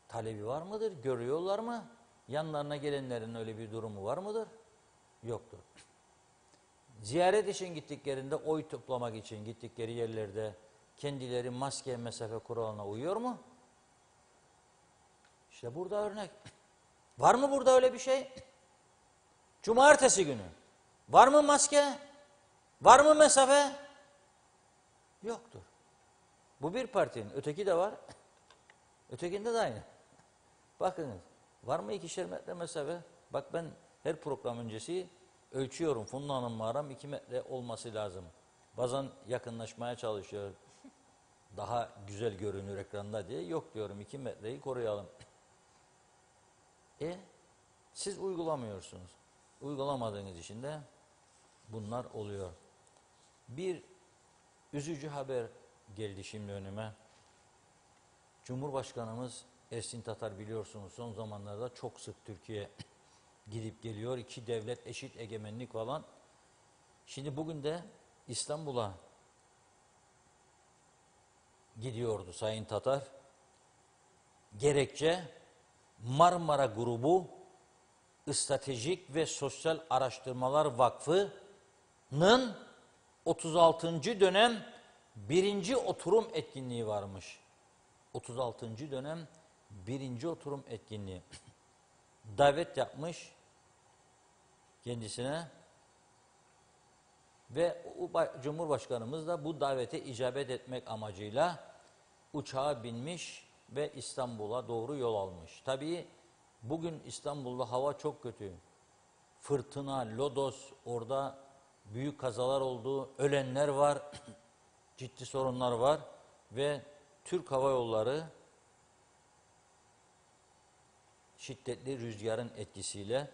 talebi var mıdır? Görüyorlar mı? Yanlarına gelenlerin öyle bir durumu var mıdır? Yoktur. Ziyaret için gittiklerinde, oy toplamak için gittikleri yerlerde kendileri maske, mesafe kuralına uyuyor mu? İşte burada örnek. Var mı burada öyle bir şey? Cumartesi günü. Var mı maske? Var mı mesafe? Yoktur. Bu bir partinin. Öteki de var. Ötekinde de aynı. Bakınız. Var mı 2'şer metre mesafe? Bak, ben her program öncesi ölçüyorum. Funda Hanım'la aram 2 metre olması lazım. Bazen yakınlaşmaya çalışıyor. Daha güzel görünür ekranda diye. Yok diyorum, 2 metreyi koruyalım. Siz uygulamıyorsunuz. Uygulamadığınız için de bunlar oluyor. Bir üzücü haber geldi şimdi önüme. Cumhurbaşkanımız Ersin Tatar, biliyorsunuz, son zamanlarda çok sık Türkiye gidip geliyor. 2 devlet, eşit egemenlik falan. Şimdi bugün de İstanbul'a gidiyordu Sayın Tatar. Gerekçe Marmara Grubu Stratejik ve Sosyal Araştırmalar Vakfı'nın 36. dönem 1. oturum etkinliği varmış. 36. dönem 1. oturum etkinliği. Davet yapmış kendisine ve Cumhurbaşkanımız da bu davete icabet etmek amacıyla uçağa binmiş ve İstanbul'a doğru yol almış. Tabii bugün İstanbul'da hava çok kötü. Fırtına, lodos, orada büyük kazalar oldu, ölenler var. ciddi sorunlar var ve Türk Hava Yolları şiddetli rüzgarın etkisiyle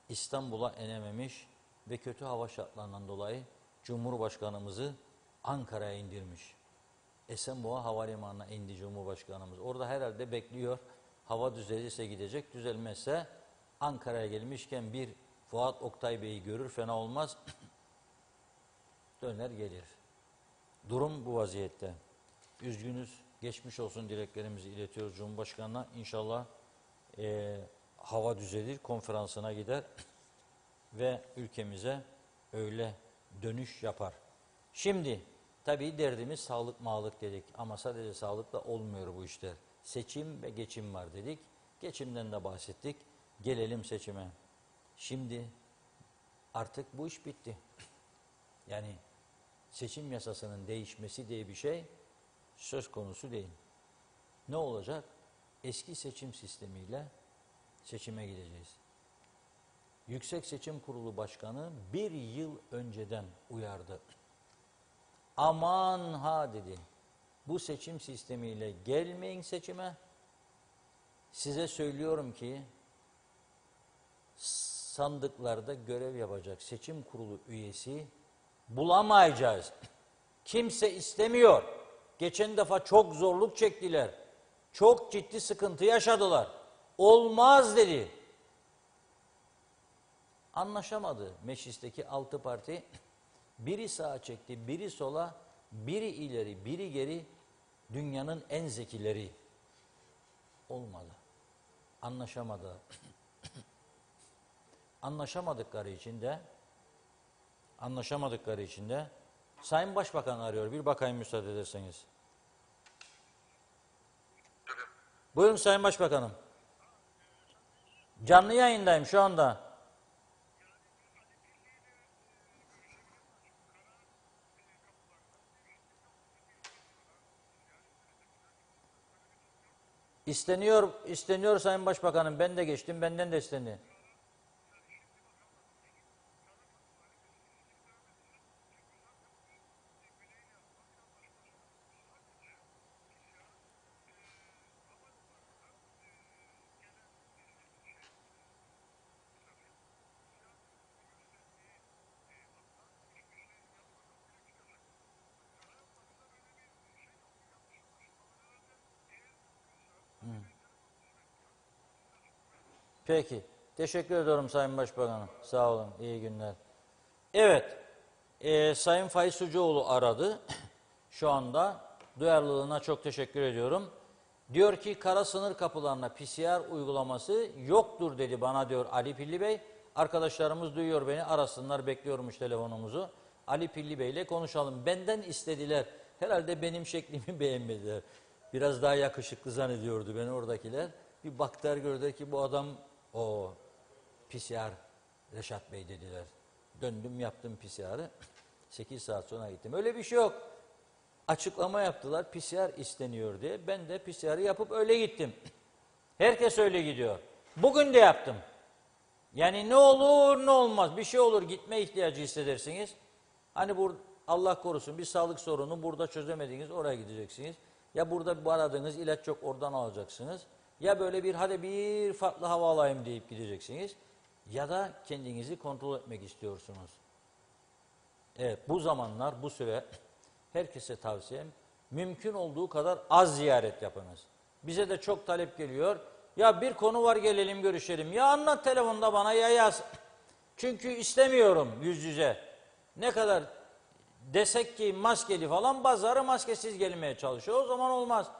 İstanbul'a inememiş ve kötü hava şartlarından dolayı Cumhurbaşkanımızı Ankara'ya indirmiş. Esenboğa Havalimanı'na indi Cumhurbaşkanımız. Orada herhalde bekliyor. Hava düzelirse gidecek, düzelmezse Ankara'ya gelmişken bir Fuat Oktay Bey'i görür, fena olmaz. Döner gelir. Durum bu vaziyette. Üzgünüz, geçmiş olsun dileklerimizi iletiyoruz Cumhurbaşkanı'na. İnşallah hava düzelir, konferansına gider ve ülkemize öyle dönüş yapar. Şimdi tabii derdimiz sağlık mağlık dedik ama sadece sağlıkla olmuyor bu işler. Seçim ve geçim var dedik. Geçimden de bahsettik. Gelelim seçime. Şimdi artık bu iş bitti. Yani seçim yasasının değişmesi diye bir şey söz konusu değil. Ne olacak? Eski seçim sistemiyle seçime gideceğiz. Yüksek Seçim Kurulu Başkanı bir yıl önceden uyardı. Aman ha dedi, bu seçim sistemiyle gelmeyin seçime. Size söylüyorum ki sandıklarda görev yapacak seçim kurulu üyesi bulamayacağız. Kimse istemiyor. Geçen defa çok zorluk çektiler. Çok ciddi sıkıntı yaşadılar. Olmaz dedi. Anlaşamadı meclisteki 6 parti. Biri sağa çekti, biri sola, biri ileri, biri geri. Dünyanın en zekileri. Olmadı. Anlaşamadı. Anlaşamadıkları için de Sayın Başbakan arıyor. Bir bakayım müsaade ederseniz. Buyurun Sayın Başbakanım. Canlı yayındayım şu anda. İsteniyor Sayın Başbakanım. Ben de geçtim, benden de istendi. Peki. Teşekkür ediyorum Sayın Başbakanım. Sağ olun. İyi günler. Evet. Sayın Faiz Sucuoğlu aradı. Şu anda duyarlılığına çok teşekkür ediyorum. Diyor ki kara sınır kapılarına PCR uygulaması yoktur dedi bana diyor Ali Pilli Bey. Arkadaşlarımız duyuyor beni, arasınlar, bekliyormuş telefonumuzu. Ali Pilli Bey ile konuşalım. Benden istediler. Herhalde benim şeklimi beğenmediler. Biraz daha yakışıklı zannediyordu beni oradakiler. Bir baktılar, gördüler ki bu adam o PCR Reşat Bey dediler. Döndüm yaptım PCR'ı. 8 saat sonra gittim. Öyle bir şey yok. Açıklama yaptılar PCR isteniyor diye. Ben de PCR'ı yapıp öyle gittim. Herkes öyle gidiyor. Bugün de yaptım. Yani ne olur ne olmaz bir şey olur, gitme ihtiyacı hissedersiniz. Hani Allah korusun bir sağlık sorunu burada çözemediğiniz oraya gideceksiniz. Ya burada bu aradığınız ilaç yok, oradan alacaksınız. Ya böyle hadi bir farklı hava alayım deyip gideceksiniz. Ya da kendinizi kontrol etmek istiyorsunuz. Evet, bu zamanlar, bu süre herkese tavsiyem mümkün olduğu kadar az ziyaret yapınız. Bize de çok talep geliyor. Ya bir konu var, gelelim görüşelim. Ya anlat telefonda bana ya yaz. Çünkü istemiyorum yüz yüze. Ne kadar desek ki maskeli falan, bazıları maskesiz gelmeye çalışıyor. O zaman olmaz.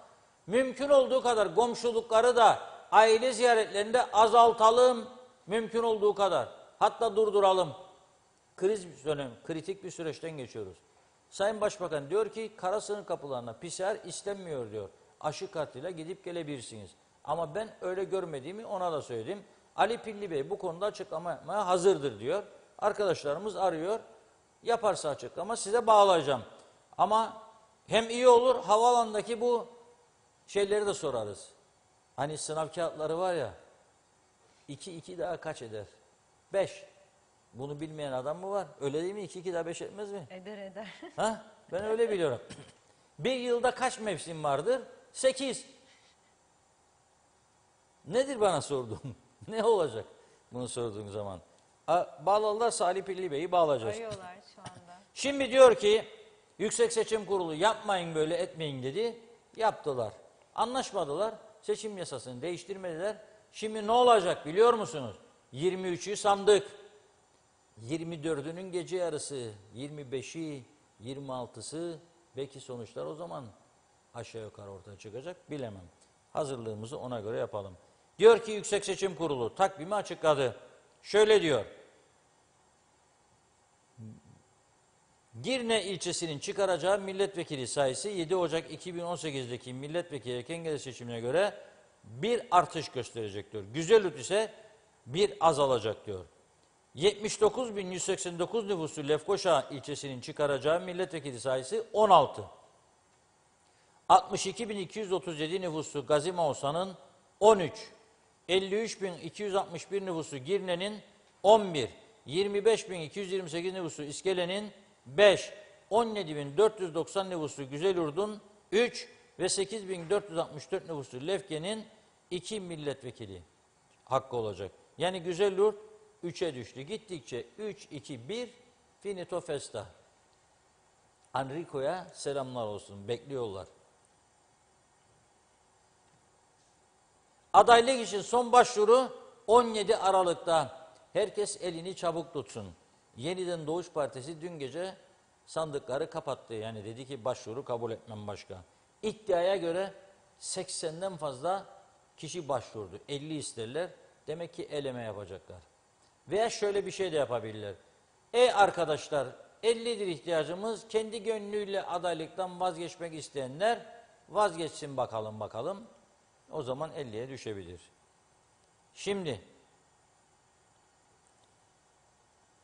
Mümkün olduğu kadar komşulukları da aile ziyaretlerinde azaltalım. Mümkün olduğu kadar. Hatta durduralım. Kritik bir süreçten geçiyoruz. Sayın Başbakan diyor ki kara sınır kapılarına PCR istenmiyor diyor. Aşı kartıyla gidip gelebilirsiniz. Ama ben öyle görmediğimi ona da söyledim. Ali Pilli Bey bu konuda açıklama yapmaya hazırdır diyor. Arkadaşlarımız arıyor. Yaparsa açıklama size bağlayacağım. Ama hem iyi olur, havaalanındaki bu şeyleri de sorarız. Hani sınav kağıtları var ya, 2 daha kaç eder? 5. Bunu bilmeyen adam mı var? Öyle değil mi? 2 daha 5 etmez mi? Eder. Ha? Ben öyle biliyorum. Bir yılda kaç mevsim vardır? 8. Nedir bana sorduğun? Ne olacak bunu sorduğun zaman? Bağladılar, Salih Pilli Bey'i bağlayacağız. Arıyorlar şu anda. Şimdi diyor ki Yüksek Seçim Kurulu yapmayın böyle etmeyin dedi. Yaptılar. Anlaşmadılar. Seçim yasasını değiştirmediler. Şimdi ne olacak biliyor musunuz? 23'ü sandık. 24'ünün gece yarısı, 25'i, 26'sı, belki sonuçlar o zaman aşağı yukarı ortaya çıkacak, bilemem. Hazırlığımızı ona göre yapalım. Diyor ki Yüksek Seçim Kurulu takvimi açıkladı. Şöyle diyor. Girne ilçesinin çıkaracağı milletvekili sayısı 7 Ocak 2018'deki milletvekili erken genel seçimine göre bir artış gösterecek diyor. Güzelürt ise bir azalacak diyor. 79.189 nüfuslu Lefkoşa ilçesinin çıkaracağı milletvekili sayısı 16. 62.237 nüfuslu Gazi Mausa'nın 13. 53.261 nüfuslu Girne'nin 11. 25.228 nüfuslu İskele'nin 5. 17.490 nüfuslu Güzelurt'un 3 ve 8.464 nüfuslu Lefke'nin 2 milletvekili hakkı olacak. Yani Güzelurt 3'e düştü. Gittikçe 3, 2, 1 finito festa. Enrico'ya selamlar olsun. Bekliyorlar. Adaylık için son başvuru 17 Aralık'ta. Herkes elini çabuk tutsun. Yeniden Doğuş Partisi dün gece sandıkları kapattı. Yani dedi ki başvuru kabul etmem başka. İddiaya göre 80'den fazla kişi başvurdu. 50 isterler. Demek ki eleme yapacaklar. Veya şöyle bir şey de yapabilirler. Arkadaşlar 50'dir ihtiyacımız. Kendi gönlüyle adaylıktan vazgeçmek isteyenler vazgeçsin bakalım. O zaman 50'ye düşebilir. Şimdi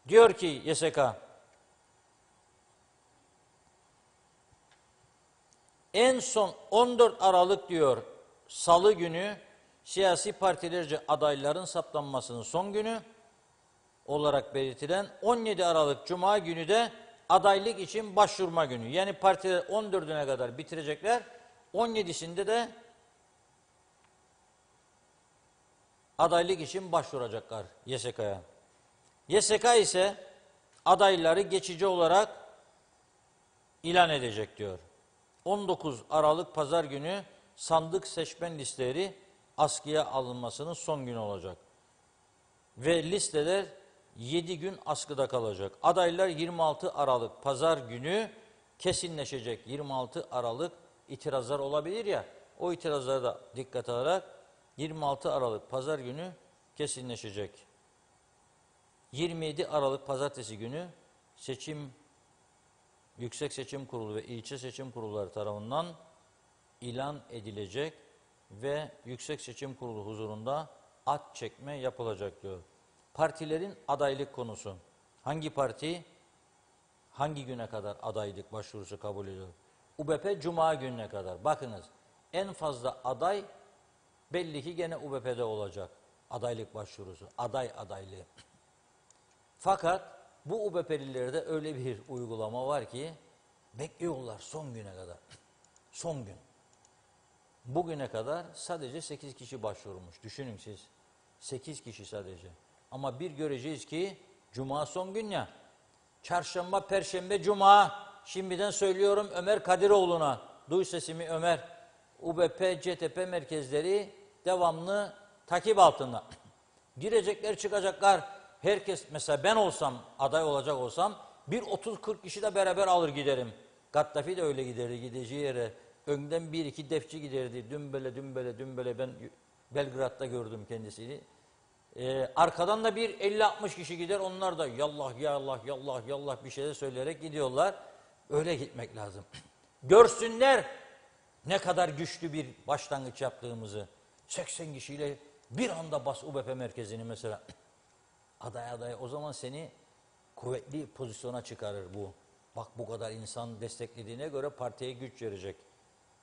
diyor ki YSK en son 14 Aralık diyor Salı günü siyasi partilerce adayların saptanmasının son günü olarak belirtilen 17 Aralık Cuma günü de adaylık için başvurma günü. Yani partiler 14'üne kadar bitirecekler. 17'sinde de adaylık için başvuracaklar YSK'ya. YSK ise adayları geçici olarak ilan edecek diyor. 19 Aralık Pazar günü sandık seçmen listeleri askıya alınmasının son günü olacak. Ve listeler 7 gün askıda kalacak. Adaylar 26 Aralık Pazar günü kesinleşecek. 26 Aralık itirazlar olabilir ya, o itirazlara da dikkat alarak 26 Aralık Pazar günü kesinleşecek. 27 Aralık Pazartesi günü Yüksek Seçim Kurulu ve ilçe seçim kurulları tarafından ilan edilecek ve Yüksek Seçim Kurulu huzurunda at çekme yapılacak diyor. Partilerin adaylık konusu. Hangi parti hangi güne kadar adaylık başvurusu kabul ediyor? UBP Cuma gününe kadar. Bakınız en fazla aday belli ki gene UBP'de olacak. Adaylık başvurusu. Adaylığı. Fakat bu UBP'lilerde öyle bir uygulama var ki bekliyorlar son güne kadar. Son gün. Bugüne kadar sadece 8 kişi başvurmuş. Düşünün siz. 8 kişi sadece. Ama bir göreceğiz ki Cuma son gün ya. Çarşamba, Perşembe, Cuma. Şimdiden söylüyorum Ömer Kadiroğlu'na. Duy sesimi Ömer. UBP, CTP merkezleri devamlı takip altında. Girecekler, çıkacaklar. Herkes, mesela ben olsam, aday olacak olsam, bir 30-40 kişi de beraber alır giderim. Gaddafi de öyle giderdi, gideceği yere. Önden 1-2 defçi giderdi. Dün böyle ben Belgrad'da gördüm kendisini. Arkadan da bir 50-60 kişi gider. Onlar da yallah, yallah, yallah, yallah bir şeyler söyleyerek gidiyorlar. Öyle gitmek lazım. Görsünler ne kadar güçlü bir başlangıç yaptığımızı. 80 kişiyle bir anda bas UBP merkezini mesela. Aday o zaman seni kuvvetli pozisyona çıkarır bu. Bak bu kadar insan desteklediğine göre partiye güç verecek.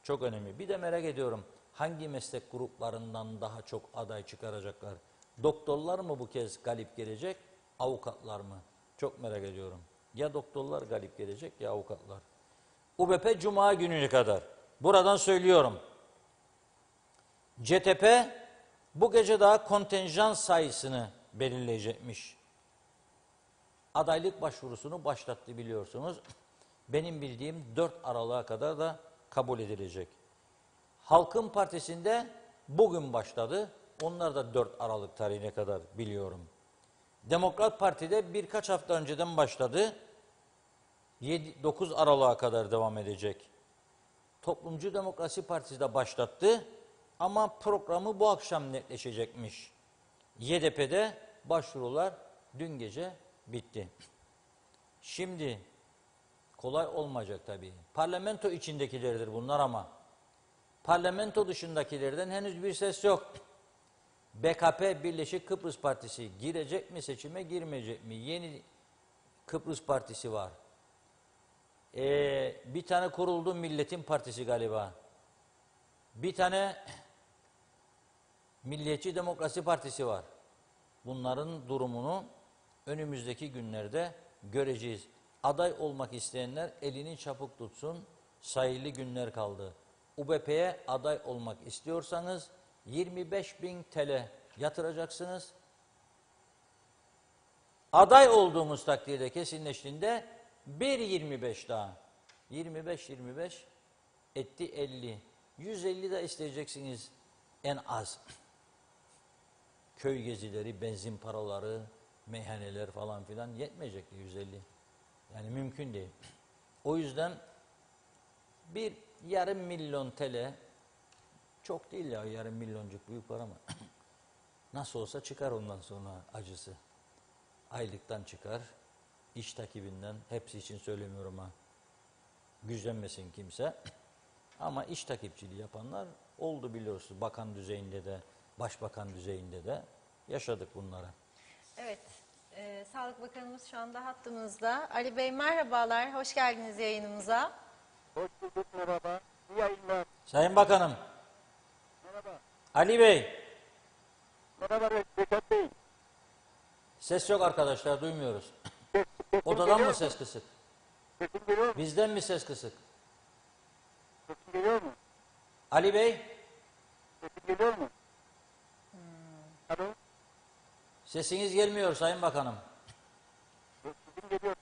Çok önemli. Bir de merak ediyorum hangi meslek gruplarından daha çok aday çıkaracaklar? Doktorlar mı bu kez galip gelecek, avukatlar mı? Çok merak ediyorum. Ya doktorlar galip gelecek ya avukatlar. UBP Cuma gününe kadar. Buradan söylüyorum. CTP bu gece daha kontenjan sayısını belirleyecekmiş. Adaylık başvurusunu başlattı biliyorsunuz. Benim bildiğim 4 Aralık'a kadar da kabul edilecek. Halkın Partisi'nde bugün başladı. Onlar da 4 Aralık tarihine kadar biliyorum. Demokrat Parti'de birkaç hafta önceden başladı. 9 Aralık'a kadar devam edecek. Toplumcu Demokrasi Partisi de başlattı ama programı bu akşam netleşecekmiş. YDP'de başvurular dün gece bitti. Şimdi kolay olmayacak tabii. Parlamento içindekilerdir bunlar ama parlamento dışındakilerden henüz bir ses yok. BKP Birleşik Kıbrıs Partisi girecek mi seçime, girmeyecek mi? Yeni Kıbrıs Partisi var. Bir tane kuruldu Milletin Partisi galiba. Bir tane Milliyetçi Demokrasi Partisi var. Bunların durumunu önümüzdeki günlerde göreceğiz. Aday olmak isteyenler elini çabuk tutsun. Sayılı günler kaldı. UBP'ye aday olmak istiyorsanız 25.000 TL yatıracaksınız. Aday olduğumuz takdirde kesinleştiğinde 1.25 daha. 25 etti 50. 150 de isteyeceksiniz en az. Köy gezileri, benzin paraları, meyhaneler falan filan yetmeyecekti 150. Yani mümkün değil. O yüzden bir yarım milyon TL çok değil ya, yarım milyoncuk büyük para mı? Nasıl olsa çıkar ondan sonra acısı. Aylıktan çıkar, iş takibinden, hepsi için söylemiyorum ha. Gücenmesin kimse. Ama iş takipçiliği yapanlar oldu biliyorsunuz. Bakan düzeyinde de, başbakan düzeyinde de yaşadık bunları. Evet, Sağlık Bakanımız şu anda hattımızda. Ali Bey merhabalar, hoş geldiniz yayınımıza. Hoş bulduk, merhaba. İyi yayınlar. Sayın Bakanım. Merhaba. Ali Bey. Merhaba Reşat Bey. Ses yok arkadaşlar, duymuyoruz. Sesim Odadan geliyor mı mu? ses kısık? Sesim geliyor mu? Bizden mi ses kısık? Sesim geliyor mu? Ali Bey. Sesim geliyor mu? Alo? Sesiniz gelmiyor Sayın Bakanım. Sesim geliyor.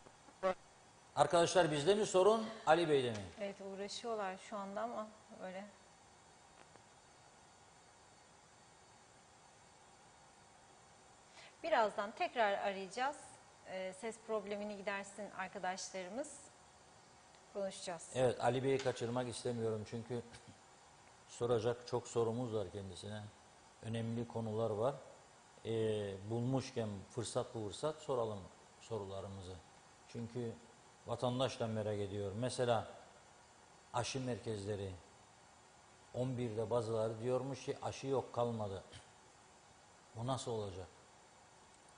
Arkadaşlar bizde mi sorun, Ali Bey'de mi? Evet, uğraşıyorlar şu anda ama öyle. Birazdan tekrar arayacağız. Ses problemini gidersin arkadaşlarımız. Konuşacağız. Evet, Ali Bey'i kaçırmak istemiyorum çünkü soracak çok sorumuz var kendisine. Önemli konular var. Bulmuşken fırsat bu fırsat soralım sorularımızı. Çünkü vatandaş da merak ediyor. Mesela aşı merkezleri 11'de bazıları diyormuş ki aşı yok, kalmadı. Bu nasıl olacak?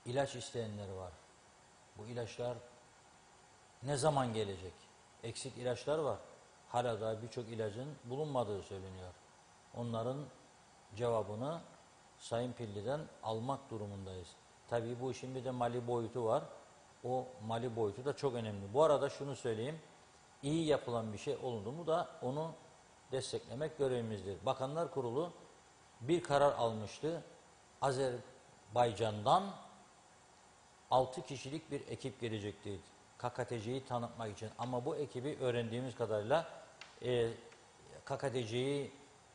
İlaç isteyenler var. Bu ilaçlar ne zaman gelecek? Eksik ilaçlar var. Hala da birçok ilacın bulunmadığı söyleniyor. Onların cevabını Sayın Pilli'den almak durumundayız. Tabii bu işin bir de mali boyutu var. O mali boyutu da çok önemli. Bu arada şunu söyleyeyim. İyi yapılan bir şey oldu mu da onu desteklemek görevimizdir. Bakanlar Kurulu bir karar almıştı. Azerbaycan'dan 6 kişilik bir ekip gelecekti. KKTC'yi tanıtmak için. Ama bu ekibi öğrendiğimiz kadarıyla KKTC'yi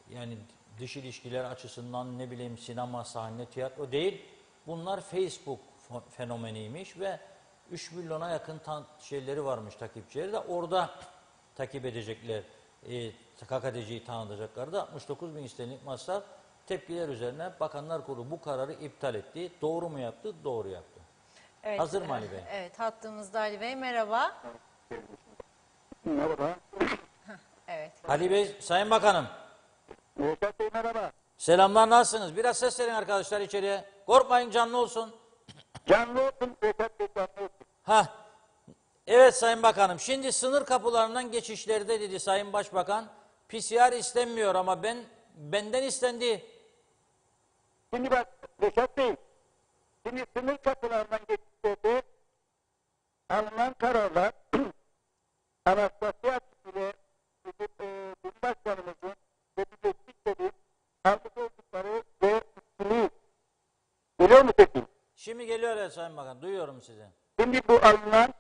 yani dış ilişkiler açısından ne bileyim sinema, sahne, tiyatro değil. Bunlar Facebook fenomeniymiş ve 3 milyona yakın şeyleri varmış, takipçileri de orada takip edecekler. KKTC'yi tanıtacaklar da 69 bin istenlik masraf. Tepkiler üzerine Bakanlar Kurulu bu kararı iptal etti. Doğru mu yaptı? Doğru yaptı. Evet, Hazır mı Ali Bey? Evet, hattımızda Ali Bey. Merhaba. Merhaba. Evet. Ali Bey, Sayın Bakanım. Reşat Bey merhaba. Selamlar, nasılsınız? Biraz ses verin arkadaşlar içeriye. Korkmayın, canlı olsun. Canlı olsun Reşat Bey, canlı olsun. Ha. Evet Sayın Bakanım. Şimdi sınır kapılarından geçişlerde dedi Sayın Başbakan. PCR istenmiyor ama benden istendi. Şimdi bak Reşat Bey. Şimdi sınır kapılarından geçişlerde alınan kararlar Anastasya ile bizim Cumhurbaşkanımızın ve bir destekleri almış oldukları ve üstünlüğü. Biliyor musun peki? Şimdi geliyor evet Sayın Bakan. Duyuyorum sizi. Şimdi bu alınan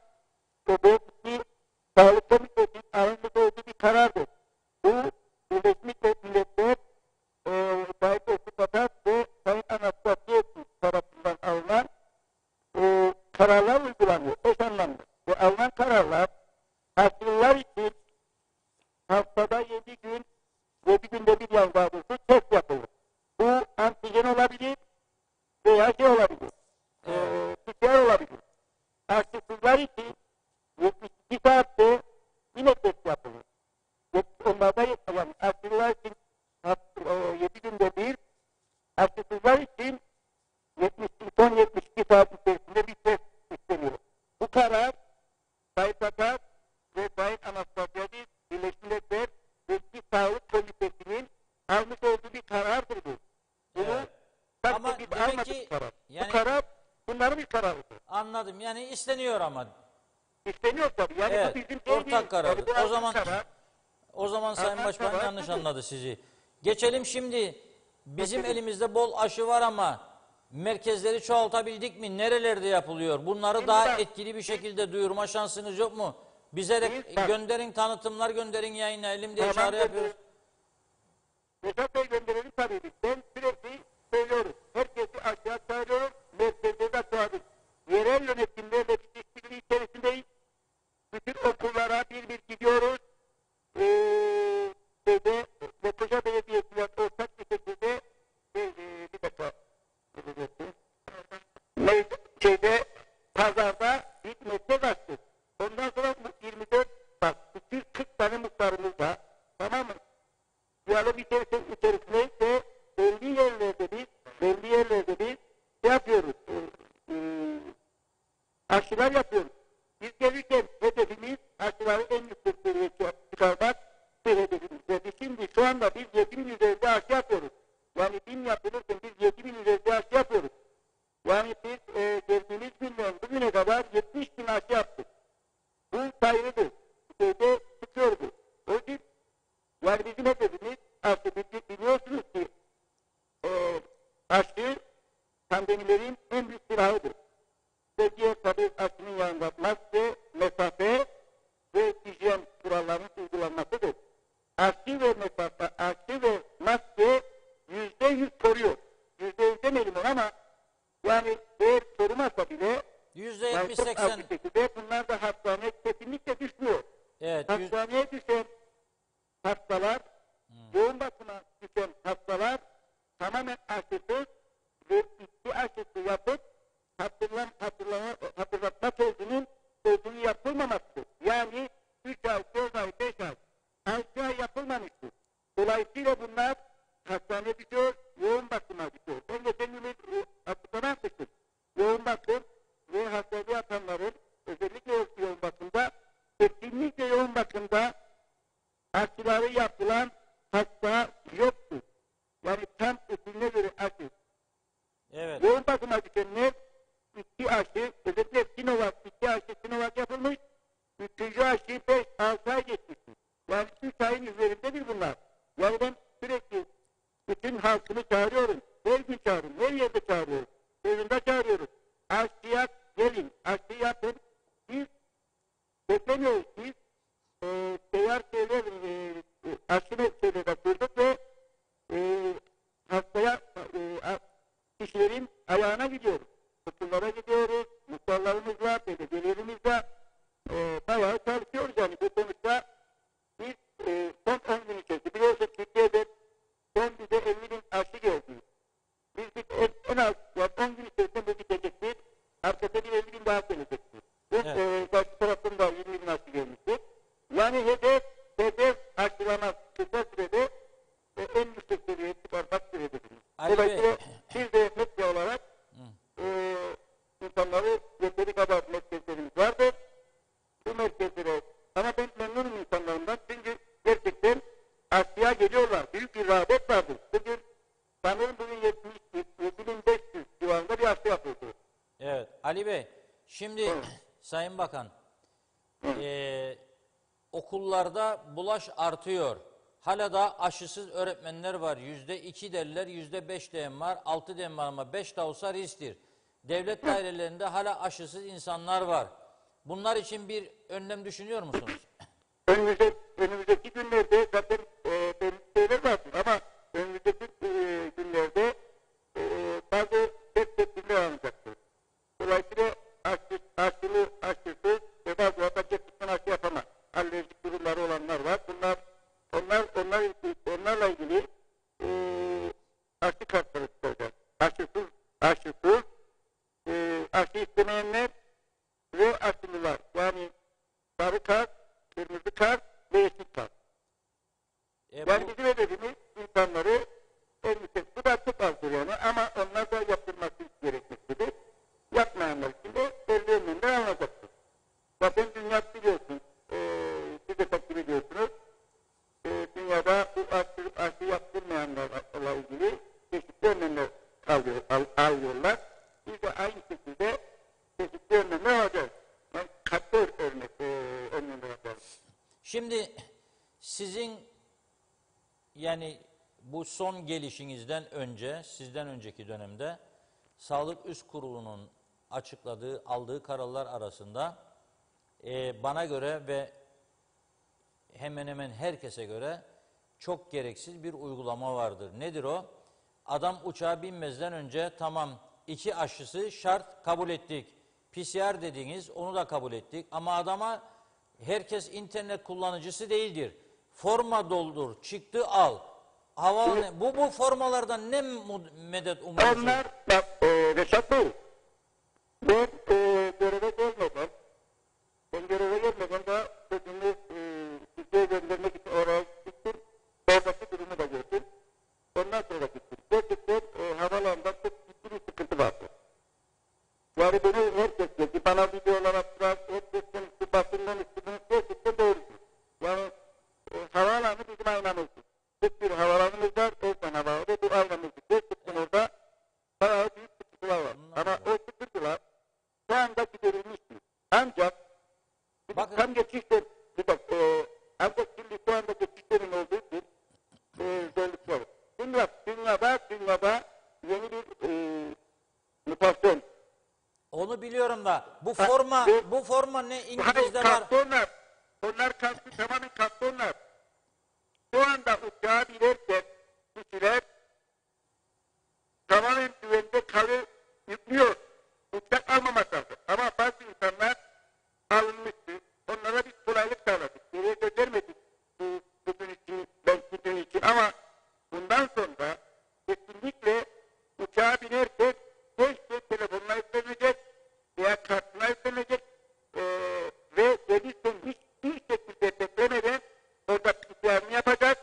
belki Sağlık Komitesi'nin alınmış olduğu bir karardır. Bu Birleşmiş Milletler Sahip Esnafat ve Sayın Anastasya tarafından alınan kararlar uygulanıyor. Eş anlamda. Ve alınan kararlar hastalar için haftada 7 gün, 7 günde bir yan daha doğrusu test yapılır. Bu antijen olabilir veya şey olabilir. PCR olabilir. Aşısızlar için 72 saatte yine test yapılır. Onlarda yani aşısızlar için 7 günde bir, aşısızlar için son 72 saat içerisinde bir test isteniyor. Bu karar Sayın Bakan ve Sayın Anastasya'nın Birleşmiş Milletler Eski Sağlık Komitesi'nin almış olduğu bir karardır bu. Bunu Evet. sadece Ama biz demek almadık ki karar. yani- Bu karar bunların bir kararıdır. Anladım. Yani isteniyor ama. İsteniyor tabii. Yani Evet, bu bizim şey ortak değil. kararı. Yani bu O aldığı zaman- karar, O zaman Sayın Aman Başbakan karar yanlış tabii. anladı sizi. Geçelim şimdi. Bizim elimizde bol aşı var ama merkezleri çoğaltabildik mi? Nerelerde yapılıyor? Bunları Şimdi daha bak- etkili bir şekilde duyurma şansınız yok mu? Bize de Biz bak- gönderin, tanıtımlar gönderin yayına. Elimde Tamam, çağrı yapıyoruz. Reşat Bey gönderelim tabii biz. Ben sürekli söylüyorum. Herkesi aşağı çağırıyorum. Merkezleri de çağırıyoruz. Yerel yönetimlerle bir işbirliği içerisindeyiz. Bütün okullara bir gidiyoruz. Ve Koca Belediyesi'yle ortak bir şekilde bir dakika pazarda bir merkez açtık. Ondan sonra 24 bak 240 tane muhtarımız var. Tamam mı? Diyalog içerisinde ise belli yerlerde biz şey yapıyoruz. Aşılar yapıyoruz. Biz gelirken hedefimiz aşıları en yüksek seviyeye çıkarmak bir hedefimiz. Ve şimdi şu anda biz 7000 üzerinde aşı yapıyoruz. Yani 1000 yapılırken biz 7000 üzerinde aşı yapıyoruz. Yani biz geldiğimiz günden bugüne kadar 70.000 aşı yaptık. Bu sayılıdır. Şeyde tutuyordu. O yüzden yani bizim hedefimiz aşı biliyorsunuz ki aşı pandemilerin en büyük silahıdır. Ve diğer tabi aşının yanında maske, mesafe ve hijyen kurallarının uygulanmasıdır. Aşı ve mesafe, aşı ve maske %100 koruyor. %100 demeyelim ona ama yani eğer korumazsa bile yani çok az %70-80. bir şekilde bunlar da hastaneye kesinlikle düşmüyor. Evet. Hastaneye düşen hastalar, yoğun bakıma düşen hastalar tamamen aşısız ve iki aşısı yapıp hatırlatma sözünün yapılmamasıdır. Yani 3 ay, 4 ay, 5 ay, 6 ay yapılmamıştır. Dolayısıyla bunlar hastaneye düşüyor, yoğun bakıma düşüyor. Ben geçen gün açıklama yapmıştım. Yoğun bakım ve hastaneye yatanların özellikle yoğun bakımda kesinlikle yoğun bakımda aşıları yapılan hasta yoktur. Yani tam usulüne göre aşı. Evet. Yoğun bakıma düşenler 2 aşı, özellikle Sinovac 2 aşı Sinovac yapılmış. 3. aşı 5-6 ay geçmiştir. Yani 3 ayın üzerindedir bunlar. Yani ben sürekli bütün halkını çağırıyorum. Her gün çağırıyorum. Her yerde çağırıyorum. Sözünde çağırıyoruz. Aşıya gelin. Aşı yapın. Biz beklemiyoruz. Biz seyyar şeyler aşı meseleleri kurduk ve hastaya kişilerin ayağına gidiyoruz. Okullara gidiyoruz. Muhtarlarımızla, belediyelerimizle bayağı çalışıyoruz yani. Bu sonuçta biz son 10 gün içerisinde biliyorsunuz Türkiye'de son bize 50.000 aşı geldi. Biz en az yani 10 gün içerisinde bu bitecektir. Arkada bir 50.000 daha gelecektir. Karşı taraftan da 20.000 aşı gelmiştir. Yani hedef aşılama kısa sürede en yüksek seviyeye çıkarmak süredir. Dolayısıyla biz de medya olarak insanları yeteri kadar merkezlerimiz vardır. Bu merkezlere ama ben memnunum insanlarından çünkü gerçekten aşıya geliyorlar. Büyük bir rağbet vardır. Bugün sanırım bugün 7.500 civarında bir aşı yapıldı. Evet. Ali Bey, şimdi Sayın Bakan, okullarda bulaş artıyor. Hala da aşısız öğretmenler var. %2 derler, %5 diyen var, 6 diyen var ama 5 de olsa risktir. Devlet dairelerinde hala aşısız insanlar var. Bunlar için bir önlem düşünüyor musunuz? Önümüzdeki günlerde zaten belli şeyler vardır ama önümüzdeki günlerde bazı tedbirler alınacaktır. Dolayısıyla aşısız ve bazı hatta gerçekten aşı yapamaz. Alerjik durumları olanlar var. Onlarla ilgili aşı kartları çıkacak. Aşısız, aşı istemeyenler ve aşılılar. Yani sarı kart, kırmızı kart ve yeşil kart. Yani bizim hedefimiz insanları bu da çok azdır yani ama onlar da yaptırması gerekmektedir. Yapmayanlar için de belli önlemler alınacaktır. Zaten dünya biliyorsun, siz de takip ediyorsunuz. Dünyada bu aşı yaptırmayanlarla ilgili çeşitli önlemler alıyorlar. Biz de aynı şekilde çeşitli önlemler alacağız. Yani katı önlemler alacağız. Şimdi sizin yani bu son gelişinizden önce, sizden önceki dönemde Sağlık Üst Kurulu'nun açıkladığı, aldığı kararlar arasında bana göre ve hemen hemen herkese göre çok gereksiz bir uygulama vardır. Nedir o? Adam uçağa binmezden önce tamam 2 aşısı şart kabul ettik. PCR dediğiniz onu da kabul ettik ama adama herkes internet kullanıcısı değildir. Forma doldur, çıktı al. Bu formalardan ne medet umuyorsunuz? Onlar bak Reşat Bey, ben göreve gelmeden de sözümü Türkiye'ye göndermek için oraya gittim. Oradaki durumu da gördüm. Ondan sonra gittim. Gerçekten havalarında çok ciddi bir sıkıntı vardı. Yani beni herkes dedi, bana videolar attılar, herkesin basından üstünün gerçekten doğrusu. Yani havaalanı bizim aynamızdı. Tek bir havalanımız var, Özden Havalı ve bu aynamızdı. Gerçekten orada bayağı büyük sıkıntılar var. Ama o sıkıntılar şu anda giderilmiştir. Ancak tam geçişler, ancak şimdi şu anda geçişlerin olduğu için zorluklar var. Şimdi bak, dünyada yeni bir mutasyon. Onu biliyorum da bu forma ne İngiliz'de var? Onlar tamamen kartonlar. Şu anda uçağa binerken kişiler tamamen güvende kalı yüklüyor. Uçak almamak lazım. Ama bazı insanlar alınmıştı. Onlara bir kolaylık sağladık. Geriye göndermedik bugün için ama bundan sonra kesinlikle uçağa binerken keşke telefonla yüklenecek veya kartına yüklenecek ve gelirken hiçbir şekilde beklemeden orada PCR'ını yapacak.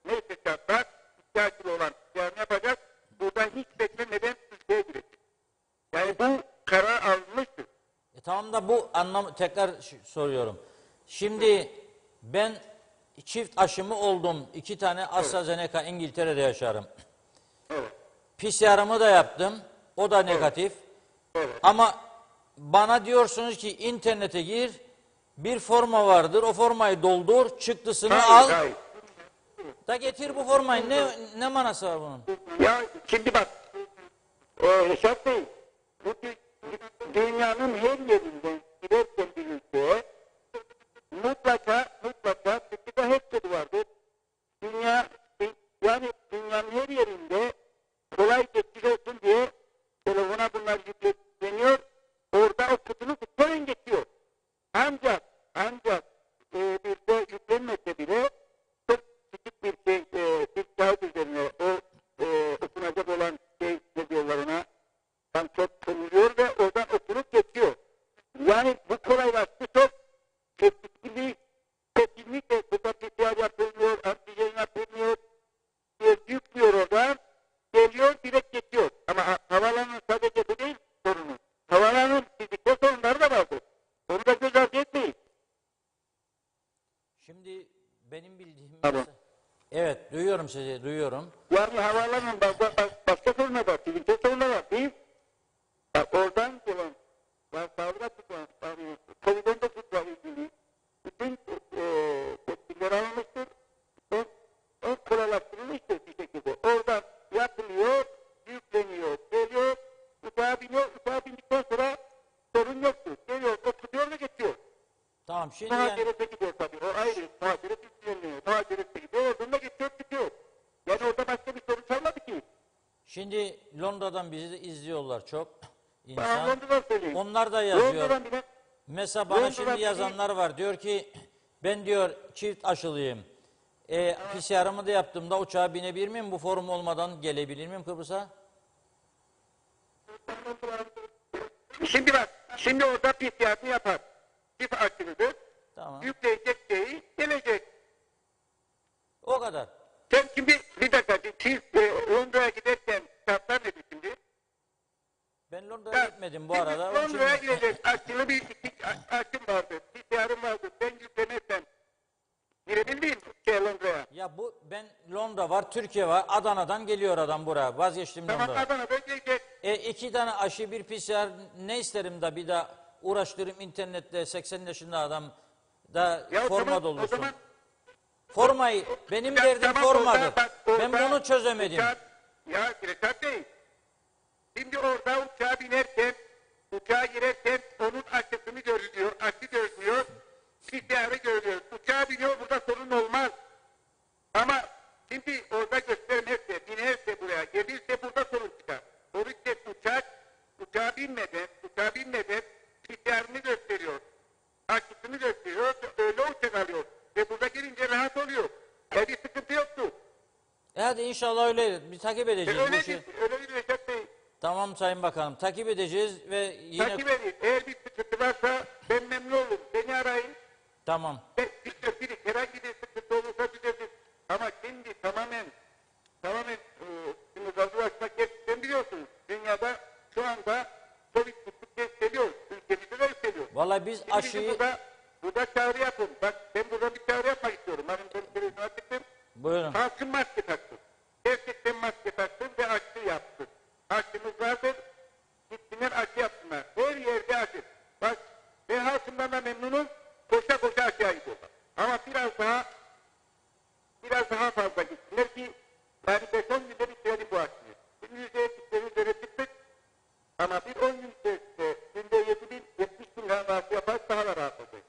Neyse şartlar, ihtiyacı olan PCR'ını yapacak. Buradan hiç beklemeden Türkiye'ye girecek. Yani bu karar alınmıştır. Tamam da bu tekrar soruyorum. Şimdi ben çift aşımı oldum. 2 tane AstraZeneca İngiltere'de yaşarım. Evet. PCR'ımı da yaptım. O da negatif. Evet. Ama bana diyorsunuz ki internete gir. Bir forma vardır. O formayı doldur. Çıktısını al. Hayır. Da getir bu formayı. Ne manası var bunun? Ya şimdi bak. Reşat Bey. Bu dünyanın her yerinden giderken bir ülkeye mutlaka Türkiye'de hep vardır. Yani dünyanın her yerinde kolay geçiş olsun diye telefona bunlar yükleniyor. Orada o kutunun sorun geçiyor. Ancak bir de yüklenmese bile çok küçük bir şey bir kağıt üzerine okunacak olan şey ne diyorlar ona çok konuluyor ve oradan okunup geçiyor. Yani bu kolaylaştı çok. Kesinlikle burada PCR yapılmıyor, antijen yapılmıyor. Yüklüyor oradan, geliyor, direkt geçiyor. Ama havalanın sadece bu değil sorunu. Havalanın fiziksel sorunları da vardır. Onu da göz ardı etmeyin. Şimdi benim bildiğim... Tamam. Evet, duyuyorum sizi, duyuyorum. Yani havalanın başka sorunlar var, fiziksel sorunlar var. Değil. Oradan gelen, sağlığa tutan, COVID-19'la ilgili bütün ulaştırılmıştır bir şekilde. Oradan yapılıyor, yükleniyor, geliyor, uçağa biniyor, uçağa bindikten sonra sorun yoktur. Geliyor, oturuyor ve geçiyor. Tamam şimdi yani, Muhacirete gidiyor tabii, o ayrı. Muhaciret üstleniyor, muhacirete gidiyor, oradan da geçiyor, gidiyor. Yani orada başka bir sorun kalmadı ki. şimdi Londra'dan bizi de izliyorlar çok Ben insan. Londra'dan söyleyeyim. Onlar da yazıyor. Londra'dan bile Mesela bana Londra'dan şimdi yazanlar var. Diyor ki ben diyor çift aşılıyım. PCR'ımı da yaptığımda uçağa binebilir miyim? Bu forum olmadan gelebilir miyim Kıbrıs'a? Şimdi bak, şimdi orada PCR'ını yapar. Çift aşılıdır. Tamam. Yükleyecek şeyi gelecek. O kadar. Sen şimdi bir dakika, siz Londra'ya giderken şartlar nedir şimdi? Ben Londra'ya gitmedim bu arada. Onun için- Londra'ya gidecek, aşılı bir aşım vardır, PCR'ın vardır. Ben yüklemezsem girebilir miyim Londra'ya? Ya bu ben Londra var, Türkiye var. Adana'dan geliyor adam buraya. Vazgeçtim Tamam, Londra'ya. Adana'da gelecek. 2 tane aşı bir PCR ne isterim da bir daha uğraştırayım internette 80 yaşında adam da Ya forma tamam, doldursun. o zaman Formayı benim Ya derdim tamam, formadır. orada bak, Ben orada bunu çözemedim. Ya Reşat Bey, şimdi orada uçağa binerken, uçağa girerken onun aşısını görülüyor, aşı görülüyor, PCR'ı görülüyor. Uçağa biniyor, burada sorun olmaz. Ama şimdi orada göstermezse, binerse buraya, gelirse burada sorun çıkar. O yüzden uçağa binmeden PCR'ını gösteriyor, aşısını gösteriyor, öyle uçak alıyor. Ve burada girince rahat oluyor. Bir sıkıntı yoktu. Hadi inşallah öyle. Bir takip edeceğiz bu Öyle işi. değil, öyle değil Reşat Bey. Tamam Sayın Bakanım. Takip edeceğiz ve yine... Takip edin. Eğer bir sıkıntı varsa ben memnun olurum. Beni arayın. Tamam. Bir herhangi bir sıkıntı olursa düzeltir. Ama şimdi tamamen şimdi razılaşmak gerçekten biliyorsunuz. Dünyada şu anda Covid yükseliyor. Ülkemizde de yükseliyor. Vallahi biz Şimdi aşıyı... burada çağrı yapın. Bak ben burada bir çağrı yapmak istiyorum. Hani ben televizyona çıktım. Buyurun. Halkın maske taksın. Gerçekten maske taksın ve aşı yapsın. Aşımız vardır. Gitsinler aşı yapsınlar. Her yerde aşı. Bak ben halkımdan da memnunum. Koşa koşa aşıya gidiyorlar. Ama biraz daha fazla gitsinler ki yani 5-10 günde bitirelim bu aşıyı. Şimdi %70'lerin üzerine çıktık. Ama bir 10 gün içerisinde günde 70.000 lira aşı yaparız daha da rahat olacak.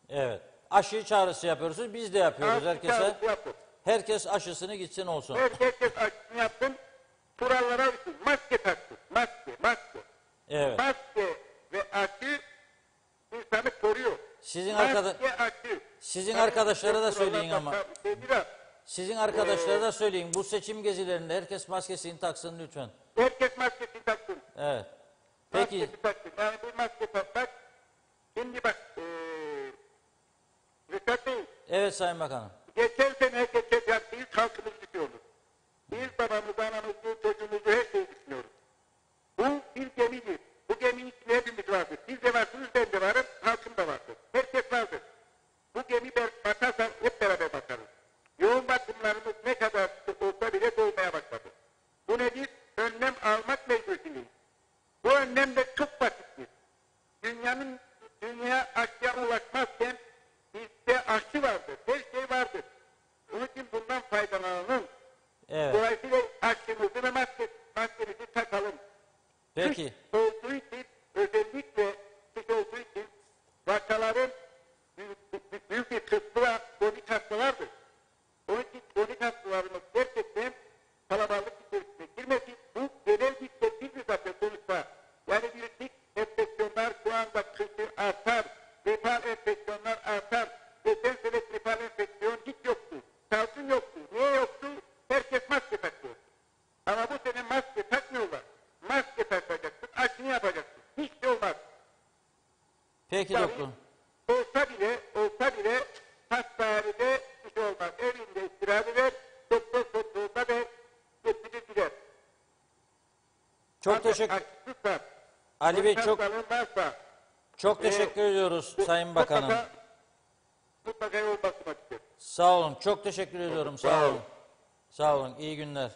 Evet. Aşı çağrısı yapıyoruz. Biz de yapıyoruz Aşı herkese. çağrısı yapın. Herkes aşısını gitsin olsun. Herkes aşısını yapsın. Kurallara uysun. Maske taksın. Maske. Evet. Maske ve aşı insanı koruyor. Sizin Maske, aşı. Sizin Tabii, arkadaşlara da kurallar söyleyin ama. biraz. Sizin arkadaşlara da söyleyin. Bu seçim gezilerinde herkes maskesini taksın lütfen. Herkes maskesini taksın. Evet. Peki. Maskesi taksın. Yani bu maske takmak. Şimdi bak. Reşat Bey. Evet Sayın Bakanım. Geçen sene biz halkımız düşünüyoruz. Biz babamızı, anamızı, çocuğumuzu her şeyi düşünüyoruz. Bu bir gemidir. Bu geminin içinde hepimiz vardır. Siz de varsınız, ben de varım, halkım da vardır. Herkes vardır. Bu gemi batarsa hep beraber batarız. Yoğun bakımlarımız ne kadar olsa bile dolmaya başladı. Bu nedir? Önlem almak mecburiyetindeyiz. Bu önlem de çok basittir. Dünya aşıya ulaşmazken bizde aşı vardır, her şey vardır. Onun için bundan faydalanalım. Evet. Dolayısıyla aşımızı ve maskemizi takalım. Peki. Kış olduğu için, özellikle kış olduğu için vakaların büyük bir kısmı kronik hastalardır. Onun için kronik hastalarımız gerçekten kalabalık içerisine girmesin. Bu genel bir tedbirdir zaten sonuçta. Yani bir enfeksiyonlar şu anda kışın artar. Gripal enfeksiyonlar artar. Geçen sene gripal enfeksiyon hiç yoktu. Salgın yoktu. Niye yoktu? Herkes maske takıyor. Ama bu sene maske takmıyorlar. Maske takacaksın, aşını yapacaksın. Hiç şey olmaz. Peki Yani doktor. olsa bile hastanede hiç olmaz. Evinde istirahat eder, doktor kontrolünde ve getirir gider. Çok teşekkür Aşısızsa, Ali Bey çok varsa, teşekkür ediyoruz Sayın Bakanım. mutlaka yol basmak ister. Sağ olun. Çok teşekkür ediyorum. Sağ olun. Sağ olun. İyi günler.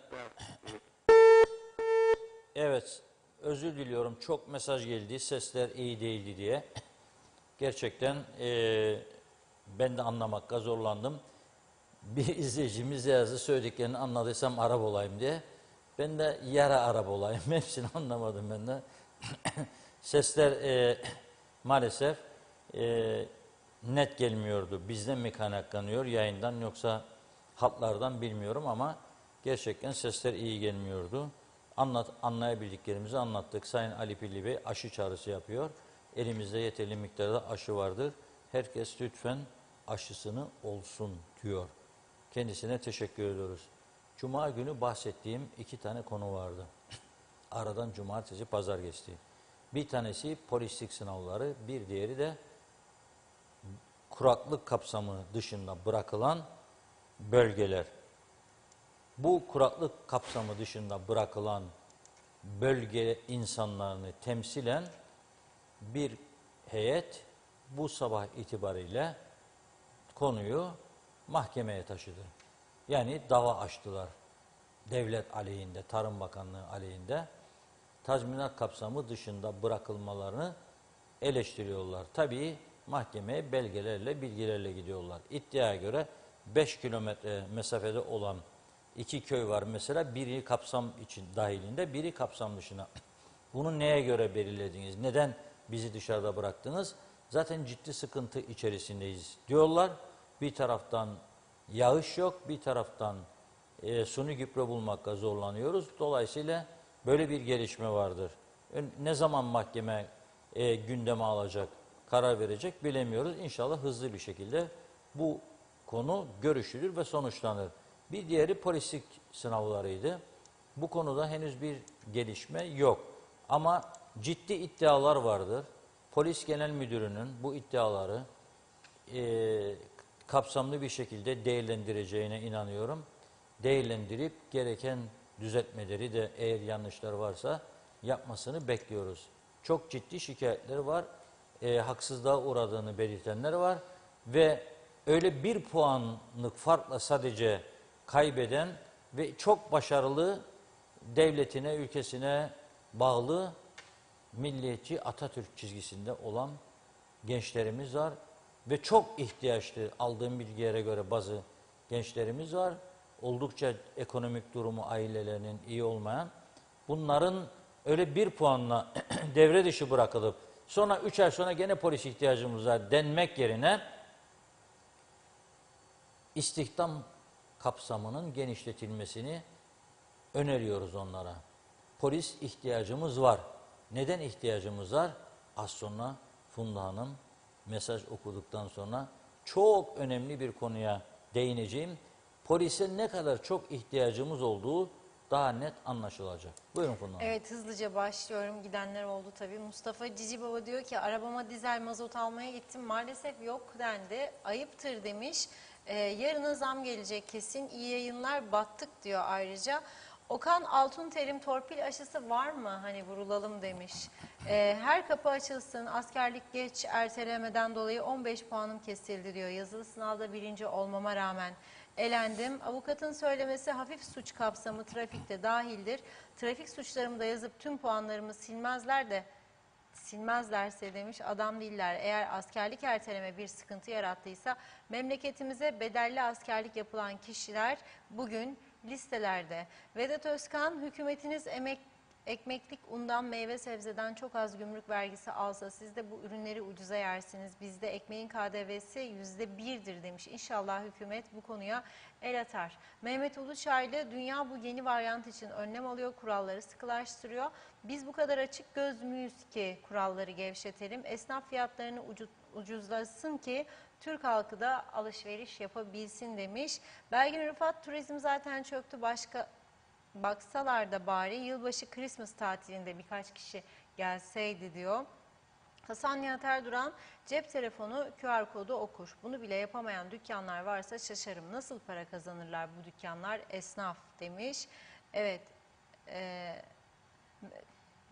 Evet. Özür diliyorum. Çok mesaj geldi. Sesler iyi değildi diye. Gerçekten ben de anlamakta zorlandım. Bir izleyicimiz yazdı, söylediklerini anladıysam Arap olayım diye. Ben de yara Arap olayım. Hepsini anlamadım ben de. Sesler maalesef net gelmiyordu. Bizden mi kaynaklanıyor yayından yoksa hatlardan bilmiyorum ama gerçekten sesler iyi gelmiyordu. Anlayabildiklerimizi anlattık. Sayın Ali Pilli Bey aşı çağrısı yapıyor. Elimizde yeterli miktarda aşı vardır. Herkes lütfen aşısını olsun diyor. Kendisine teşekkür ediyoruz. Cuma günü bahsettiğim 2 tane konu vardı. Aradan cumartesi, pazar geçti. Bir tanesi polislik sınavları, bir diğeri de kuraklık kapsamı dışında bırakılan bölgeler. Bu kuraklık kapsamı dışında bırakılan bölge insanlarını temsilen bir heyet bu sabah itibariyle konuyu mahkemeye taşıdı. Yani dava açtılar. Devlet aleyhinde, Tarım Bakanlığı aleyhinde tazminat kapsamı dışında bırakılmalarını eleştiriyorlar. Tabii mahkemeye belgelerle, bilgilerle gidiyorlar. İddiaya göre 5 kilometre mesafede olan 2 köy var mesela, biri kapsam için dahilinde, biri kapsam dışına. Bunu neye göre belirlediniz? Neden bizi dışarıda bıraktınız? Zaten ciddi sıkıntı içerisindeyiz diyorlar. Bir taraftan yağış yok, bir taraftan suni gübre bulmakta zorlanıyoruz. Dolayısıyla böyle bir gelişme vardır. Ne zaman mahkeme gündeme alacak, karar verecek bilemiyoruz. İnşallah hızlı bir şekilde bu konu görüşülür ve sonuçlanır. Bir diğeri polislik sınavlarıydı. Bu konuda henüz bir gelişme yok. Ama ciddi iddialar vardır. Polis Genel Müdürü'nün bu iddiaları kapsamlı bir şekilde değerlendireceğine inanıyorum. Değerlendirip gereken düzeltmeleri de eğer yanlışlar varsa yapmasını bekliyoruz. Çok ciddi şikayetler var. Haksızlığa uğradığını belirtenler var. Ve öyle 1 puanlık farkla sadece kaybeden ve çok başarılı, devletine, ülkesine bağlı, milliyetçi, Atatürk çizgisinde olan gençlerimiz var. Ve çok ihtiyaçlı, aldığım bilgilere göre bazı gençlerimiz var. Oldukça ekonomik durumu ailelerinin iyi olmayan. Bunların öyle 1 puanla devre dışı bırakılıp sonra 3 ay sonra gene polis ihtiyacımız var denmek yerine istihdam kapsamının genişletilmesini öneriyoruz onlara. Polis ihtiyacımız var. Neden ihtiyacımız var? Az sonra Funda Hanım mesaj okuduktan sonra çok önemli bir konuya değineceğim. Polise ne kadar çok ihtiyacımız olduğu daha net anlaşılacak. Buyurun Funda Hanım. Evet, hızlıca başlıyorum. Gidenler oldu tabii. Mustafa Cici Baba diyor ki arabama dizel mazot almaya gittim. Maalesef yok dendi. Ayıptır demiş. Yarına zam gelecek kesin. İyi yayınlar, battık diyor ayrıca. Okan Altunterim torpil aşısı var mı? Hani vurulalım demiş. Her kapı açılsın. Askerlik geç ertelemeden dolayı 15 puanım kesildi diyor. Yazılı sınavda 1. olmama rağmen elendim. Avukatın söylemesi hafif suç kapsamı trafikte dahildir. Trafik suçlarımı da yazıp tüm puanlarımı silmezlerse demiş, adam değiller. Eğer askerlik erteleme bir sıkıntı yarattıysa memleketimize bedelli askerlik yapılan kişiler bugün listelerde. Vedat Özkan, hükümetiniz ekmeklik undan, meyve sebzeden çok az gümrük vergisi alsa siz de bu ürünleri ucuza yersiniz. Bizde ekmeğin KDV'si %1'dir demiş. İnşallah hükümet bu konuya el atar. Mehmet Uluçaylı, dünya bu yeni varyant için önlem alıyor, kuralları sıkılaştırıyor. Biz bu kadar açık göz müyüz ki kuralları gevşetelim. Esnaf fiyatlarını ucuzlasın ki Türk halkı da alışveriş yapabilsin demiş. Belgin Rıfat, turizm zaten çöktü, başka baksalar da bari yılbaşı Christmas tatilinde birkaç kişi gelseydi diyor. Hasan Nihat Erduran, cep telefonu QR kodu okur. Bunu bile yapamayan dükkanlar varsa şaşarım. Nasıl para kazanırlar bu dükkanlar? Esnaf demiş. Evet.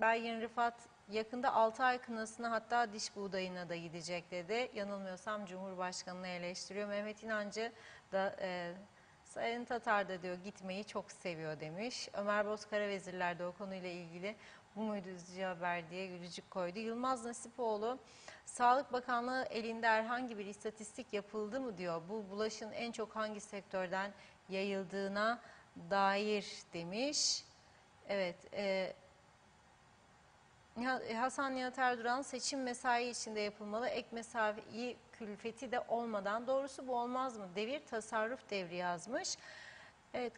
Belgin Rıfat, yakında 6 ay kınasına, hatta diş buğdayına da gidecek dedi. Yanılmıyorsam Cumhurbaşkanı'nı eleştiriyor. Mehmet İnancı da Sayın Tatar da diyor gitmeyi çok seviyor demiş. Ömer Bozkara vezirler de o konuyla ilgili bu muydu üzücü haber diye gülücük koydu. Yılmaz Nasipoğlu, Sağlık Bakanlığı elinde herhangi bir istatistik yapıldı mı diyor. Bu bulaşın en çok hangi sektörden yayıldığına dair demiş. Evet, Hasan Nihat Erduran, seçim mesai içinde yapılmalı, ek mesai külfeti de olmadan. Doğrusu bu olmaz mı? Devir tasarruf devri yazmış. Evet,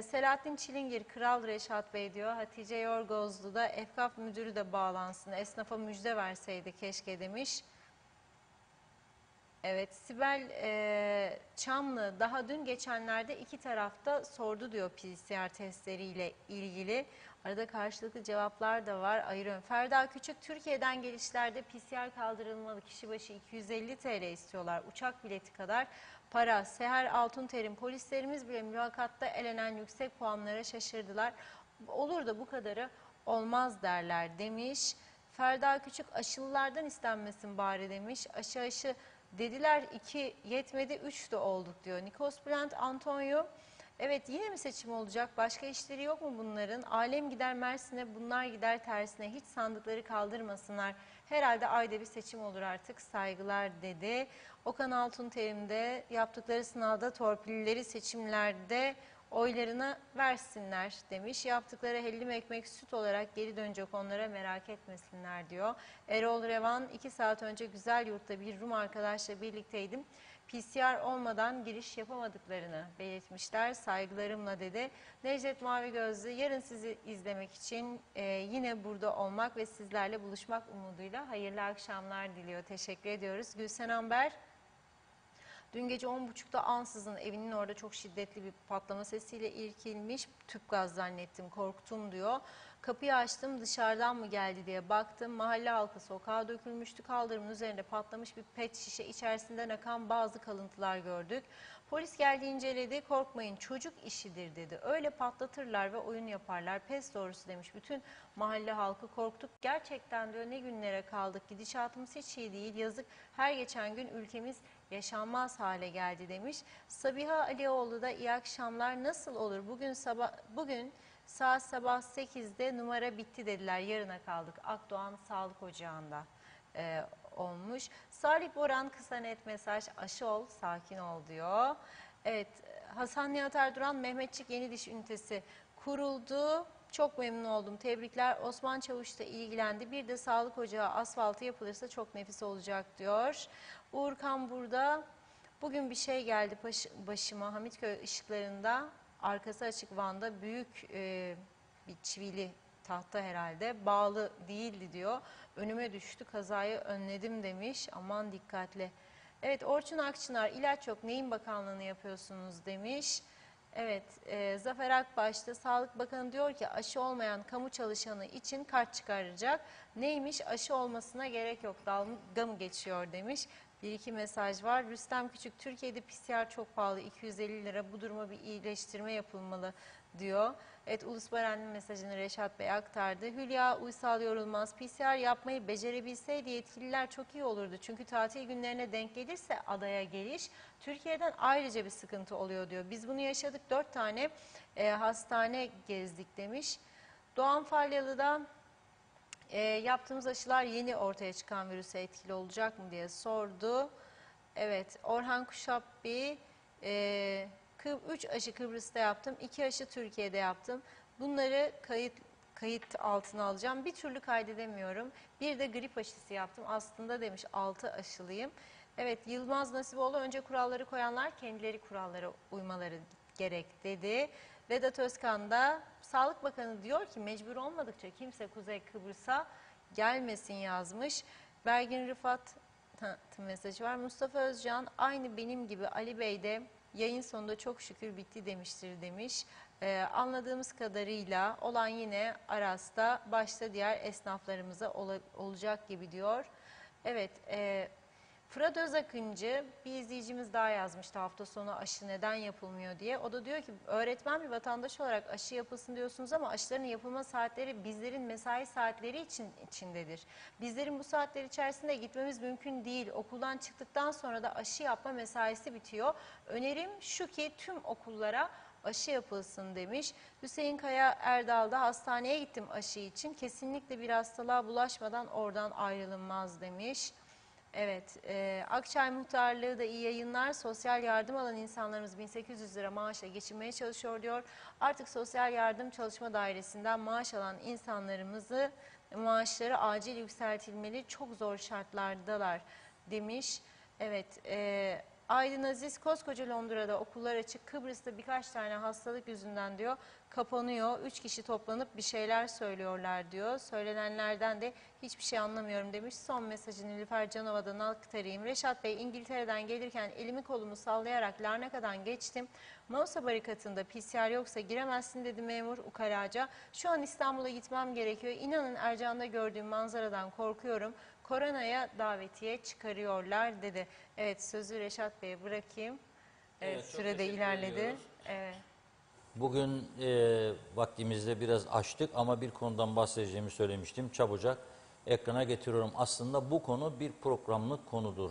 Selahattin Çilingir, Kral Reşat Bey diyor. Hatice Yorgozlu da Efkaf müdürü de bağlansın, esnafa müjde verseydi keşke demiş. Evet, Sibel Çamlı daha dün geçenlerde iki tarafta sordu diyor PCR testleriyle ilgili. Arada karşılıklı cevaplar da var, ayırıyorum. Ferda Küçük, Türkiye'den gelişlerde PCR kaldırılmalı, kişi başı 250 TL istiyorlar, uçak bileti kadar para. Seher Altunterim, polislerimiz bile mülakatta elenen yüksek puanlara şaşırdılar. Olur da bu kadarı olmaz derler demiş. Ferda Küçük, aşılılardan istenmesin bari demiş. Aşı dediler, 2 yetmedi 3 de olduk diyor. Nikos Bülent Antonio, evet yine mi seçim olacak? Başka işleri yok mu bunların? Alem gider Mersin'e, bunlar gider tersine. Hiç sandıkları kaldırmasınlar. Herhalde ayda bir seçim olur artık, saygılar dedi. Okan Altunterim de yaptıkları sınavda torpillileri seçimlerde oylarını versinler demiş. Yaptıkları hellim ekmek süt olarak geri dönecek onlara, merak etmesinler diyor. Erol Revan, 2 saat önce güzel yurtta bir Rum arkadaşla birlikteydim. PCR olmadan giriş yapamadıklarını belirtmişler. Saygılarımla dedi. Necdet Mavi Gözlü, yarın sizi izlemek için yine burada olmak ve sizlerle buluşmak umuduyla hayırlı akşamlar diliyor. Teşekkür ediyoruz. Gülsen Amber, dün gece 10.30'da ansızın evinin orada çok şiddetli bir patlama sesiyle irkilmiş. Tüp gaz zannettim, korktum diyor. Kapıyı açtım, dışarıdan mı geldi diye baktım. Mahalle halkı sokağa dökülmüştü. Kaldırımın üzerinde patlamış bir pet şişe, içerisinden akan bazı kalıntılar gördük. Polis geldi, inceledi. Korkmayın, çocuk işidir dedi. Öyle patlatırlar ve oyun yaparlar. Pes doğrusu demiş. Bütün mahalle halkı korktuk. Gerçekten diyor, ne günlere kaldık. Gidişatımız hiç iyi değil. Yazık, her geçen gün ülkemiz yaşanmaz hale geldi demiş. Sabiha Alioğlu da iyi akşamlar. Nasıl olur? Bugün saat sabah 8'de numara bitti dediler. Yarına kaldık. Akdoğan Sağlık Ocağı'nda olmuş. Salih Boran, kısa net mesaj. Aşı ol, sakin ol diyor. Evet, Hasan Nihat Erduran, Mehmetçik Yeni Diş Ünitesi kuruldu. Çok memnun oldum. Tebrikler. Osman Çavuş da ilgilendi. Bir de sağlık ocağı asfaltı yapılırsa çok nefis olacak diyor. Uğurkan burada. Bugün bir şey geldi başıma. Hamitköy ışıklarında, arkası açık Van'da büyük bir çivili tahta herhalde, bağlı değildi diyor. Önüme düştü, kazayı önledim demiş. Aman dikkatli. Evet, Orçun Akçınar, ilaç yok, neyin bakanlığını yapıyorsunuz demiş. Evet, Zafer Akbaş'ta Sağlık Bakanı diyor ki aşı olmayan kamu çalışanı için kart çıkaracak. Neymiş, aşı olmasına gerek yok, dalga mı geçiyor demiş. Bir iki mesaj var. Rüstem Küçük, Türkiye'de PCR çok pahalı, 250 lira, bu duruma bir iyileştirme yapılmalı diyor. Evet, Ulus Baren'in mesajını Reşat Bey aktardı. Hülya Uysal Yorulmaz, PCR yapmayı becerebilseydi yetkililer çok iyi olurdu. Çünkü tatil günlerine denk gelirse adaya geliş Türkiye'den ayrıca bir sıkıntı oluyor diyor. Biz bunu yaşadık, 4 tane hastane gezdik demiş. Doğan Falyalı'da yaptığımız aşılar yeni ortaya çıkan virüse etkili olacak mı diye sordu. Evet, Orhan Kuşapbi, 3 aşı Kıbrıs'ta yaptım, 2 aşı Türkiye'de yaptım. Bunları kayıt altına alacağım. Bir türlü kaydedemiyorum. Bir de grip aşısı yaptım. Aslında demiş 6 aşılıyım. Evet, Yılmaz Nasiboğlu, önce kuralları koyanlar kendileri kurallara uymaları gerek dedi. Vedat Özkan da, Sağlık Bakanı diyor ki mecbur olmadıkça kimse Kuzey Kıbrıs'a gelmesin yazmış. Bergin Rıfat mesajı var. Mustafa Özcan, aynı benim gibi Ali Bey de yayın sonunda çok şükür bitti demiştir demiş. Anladığımız kadarıyla olan yine Aras'ta, başta diğer esnaflarımıza olacak gibi diyor. Evet, Fırat Özakıncı, bir izleyicimiz daha yazmıştı hafta sonu aşı neden yapılmıyor diye. O da diyor ki öğretmen bir vatandaş olarak aşı yapılsın diyorsunuz ama aşıların yapılma saatleri bizlerin mesai saatleri içindedir. Bizlerin bu saatler içerisinde gitmemiz mümkün değil. Okuldan çıktıktan sonra da aşı yapma mesaisi bitiyor. Önerim şu ki tüm okullara aşı yapılsın demiş. Hüseyin Kaya Erdal'da hastaneye gittim aşı için. Kesinlikle bir hastalığa bulaşmadan oradan ayrılınmaz demiş. Evet, Akçay Muhtarlığı da iyi yayınlar. Sosyal yardım alan insanlarımız 1800 lira maaşla geçinmeye çalışıyor diyor. Artık Sosyal Yardım Çalışma Dairesi'nden maaş alan insanlarımızı maaşları acil yükseltilmeli. Çok zor şartlardalar demiş. Evet, Aydın Aziz, koskoca Londra'da okullar açık. Kıbrıs'ta birkaç tane hastalık yüzünden diyor kapanıyor. 3 kişi toplanıp bir şeyler söylüyorlar diyor. Söylenenlerden de hiçbir şey anlamıyorum demiş. Son mesajını Nilüfer Canova'dan aktarayım. Reşat Bey, İngiltere'den gelirken elimi kolumu sallayarak Larnaka'dan geçtim. Mausa barikatında PCR yoksa giremezsin dedi memur ukalaca. Şu an İstanbul'a gitmem gerekiyor. İnanın Ercan'da gördüğüm manzaradan korkuyorum. Koronaya davetiye çıkarıyorlar dedi. Evet, sözü Reşat Bey'e bırakayım. Evet, Evet, çok sürede teşekkür ilerledi. ediyoruz. Evet. Bugün vaktimizde biraz açtık ama bir konudan bahsedeceğimi söylemiştim. Çabucak ekrana getiriyorum. Aslında bu konu bir programlık konudur.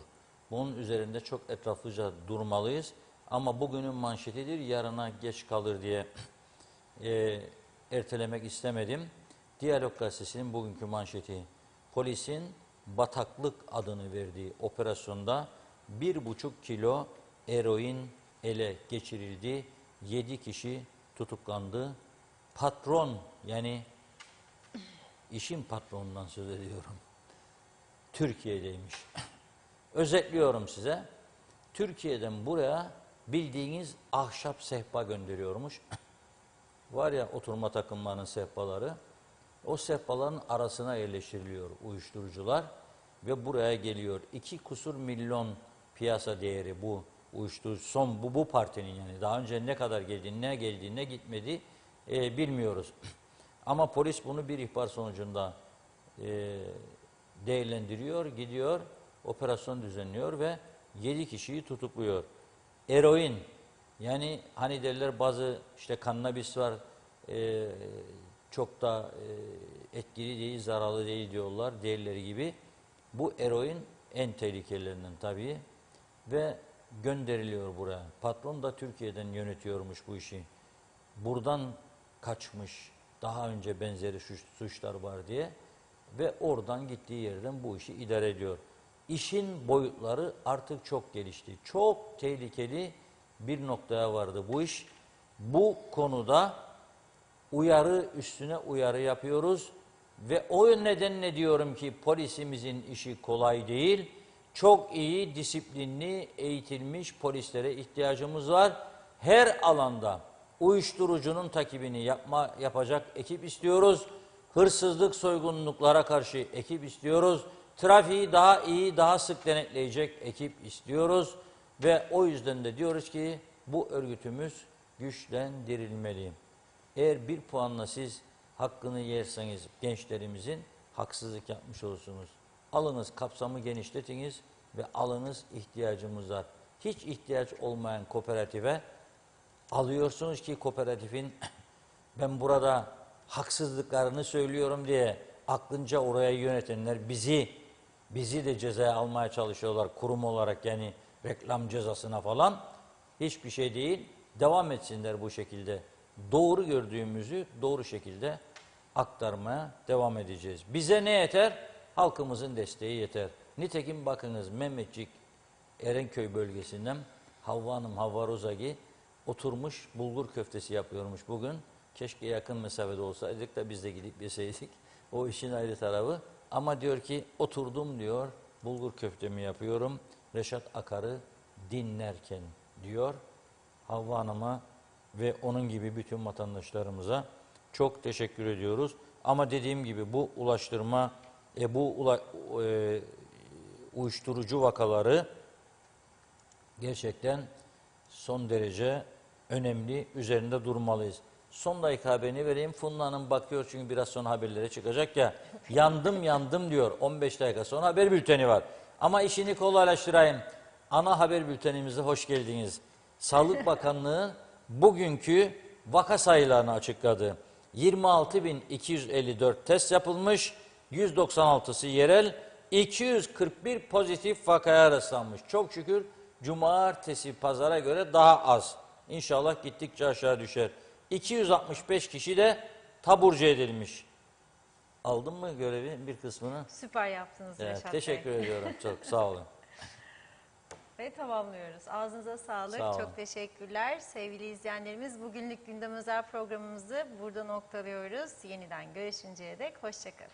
Bunun üzerinde çok etraflıca durmalıyız. Ama bugünün manşetidir, yarına geç kalır diye ertelemek istemedim. Diyalog Gazetesi'nin bugünkü manşeti: polisin bataklık adını verdiği operasyonda 1,5 kilo eroin ele geçirildi. 7 kişi tutuklandı. Patron, yani işin patronundan söz ediyorum, Türkiye'deymiş. Özetliyorum size. Türkiye'den buraya bildiğiniz ahşap sehpa gönderiyormuş. Var ya oturma takımlarının sehpaları. O sehpaların arasına yerleştiriliyor uyuşturucular ve buraya geliyor. 2 kusur milyon piyasa değeri bu uyuşturucu. Son bu partinin, yani daha önce ne kadar geldi, ne geldi, ne gitmedi bilmiyoruz. Ama polis bunu bir ihbar sonucunda değerlendiriyor, gidiyor, operasyon düzenliyor ve 7 kişiyi tutukluyor. Eroin, yani hani derler bazı işte kannabis var, çok da etkili değil, zararlı değil diyorlar, diğerleri gibi. Bu eroin en tehlikelilerinden tabii ve gönderiliyor buraya. Patron da Türkiye'den yönetiyormuş bu işi. Buradan kaçmış, daha önce benzeri suçlar var diye ve oradan gittiği yerden bu işi idare ediyor. İşin boyutları artık çok gelişti. Çok tehlikeli bir noktaya vardı bu iş. Bu konuda uyarı üstüne uyarı yapıyoruz ve o nedenle diyorum ki polisimizin işi kolay değil. Çok iyi, disiplinli, eğitilmiş polislere ihtiyacımız var. Her alanda uyuşturucunun takibini yapacak ekip istiyoruz. Hırsızlık, soygunluklara karşı ekip istiyoruz. Trafiği daha iyi, daha sık denetleyecek ekip istiyoruz. Ve o yüzden de diyoruz ki bu örgütümüz güçlendirilmeli. Eğer bir puanla siz hakkını yerseniz gençlerimizin haksızlık yapmış olursunuz. Alınız, kapsamı genişletiniz ve alınız, ihtiyacımız var. Hiç ihtiyaç olmayan kooperatife alıyorsunuz ki kooperatifin ben burada haksızlıklarını söylüyorum diye aklınca oraya yönetenler bizi de cezaya almaya çalışıyorlar kurum olarak, yani reklam cezasına falan. Hiçbir şey değil. Devam etsinler bu şekilde. Doğru gördüğümüzü doğru şekilde aktarmaya devam edeceğiz. Bize ne yeter? Halkımızın desteği yeter. Nitekim bakınız Mehmetçik Erenköy bölgesinden Havva Hanım, Havva Rozagi oturmuş bulgur köftesi yapıyormuş bugün. Keşke yakın mesafede olsaydık da biz de gidip yeseydik. O işin ayrı tarafı. Ama diyor ki oturdum diyor, bulgur köftemi yapıyorum. Reşat Akar'ı dinlerken diyor. Havva Hanım'a ve onun gibi bütün vatandaşlarımıza çok teşekkür ediyoruz. Ama dediğim gibi bu ulaştırma, uyuşturucu vakaları gerçekten son derece önemli, üzerinde durmalıyız. Son dakika haberini vereyim. Funda Hanım bakıyor çünkü biraz sonra haberlere çıkacak ya. Yandım diyor. 15 dakika sonra haber bülteni var. Ama işini kolaylaştırayım. Ana haber bültenimize hoş geldiniz. Sağlık Bakanlığı bugünkü vaka sayılarını açıkladı. 26.254 test yapılmış, 196'sı yerel, 241 pozitif vakaya rastlanmış. Çok şükür cumartesi pazara göre daha az. İnşallah gittikçe aşağı düşer. 265 kişi de taburcu edilmiş. Aldın mı görevi bir kısmını? Süper yaptınız Evet, Reşat teşekkür Bey. ediyorum çok sağ olun. Ve tamamlıyoruz. Ağzınıza sağlık. Sağ olun. Çok teşekkürler. Sevgili izleyenlerimiz, bugünlük gündem özel programımızı burada noktalıyoruz. Yeniden görüşünceye dek hoşçakalın.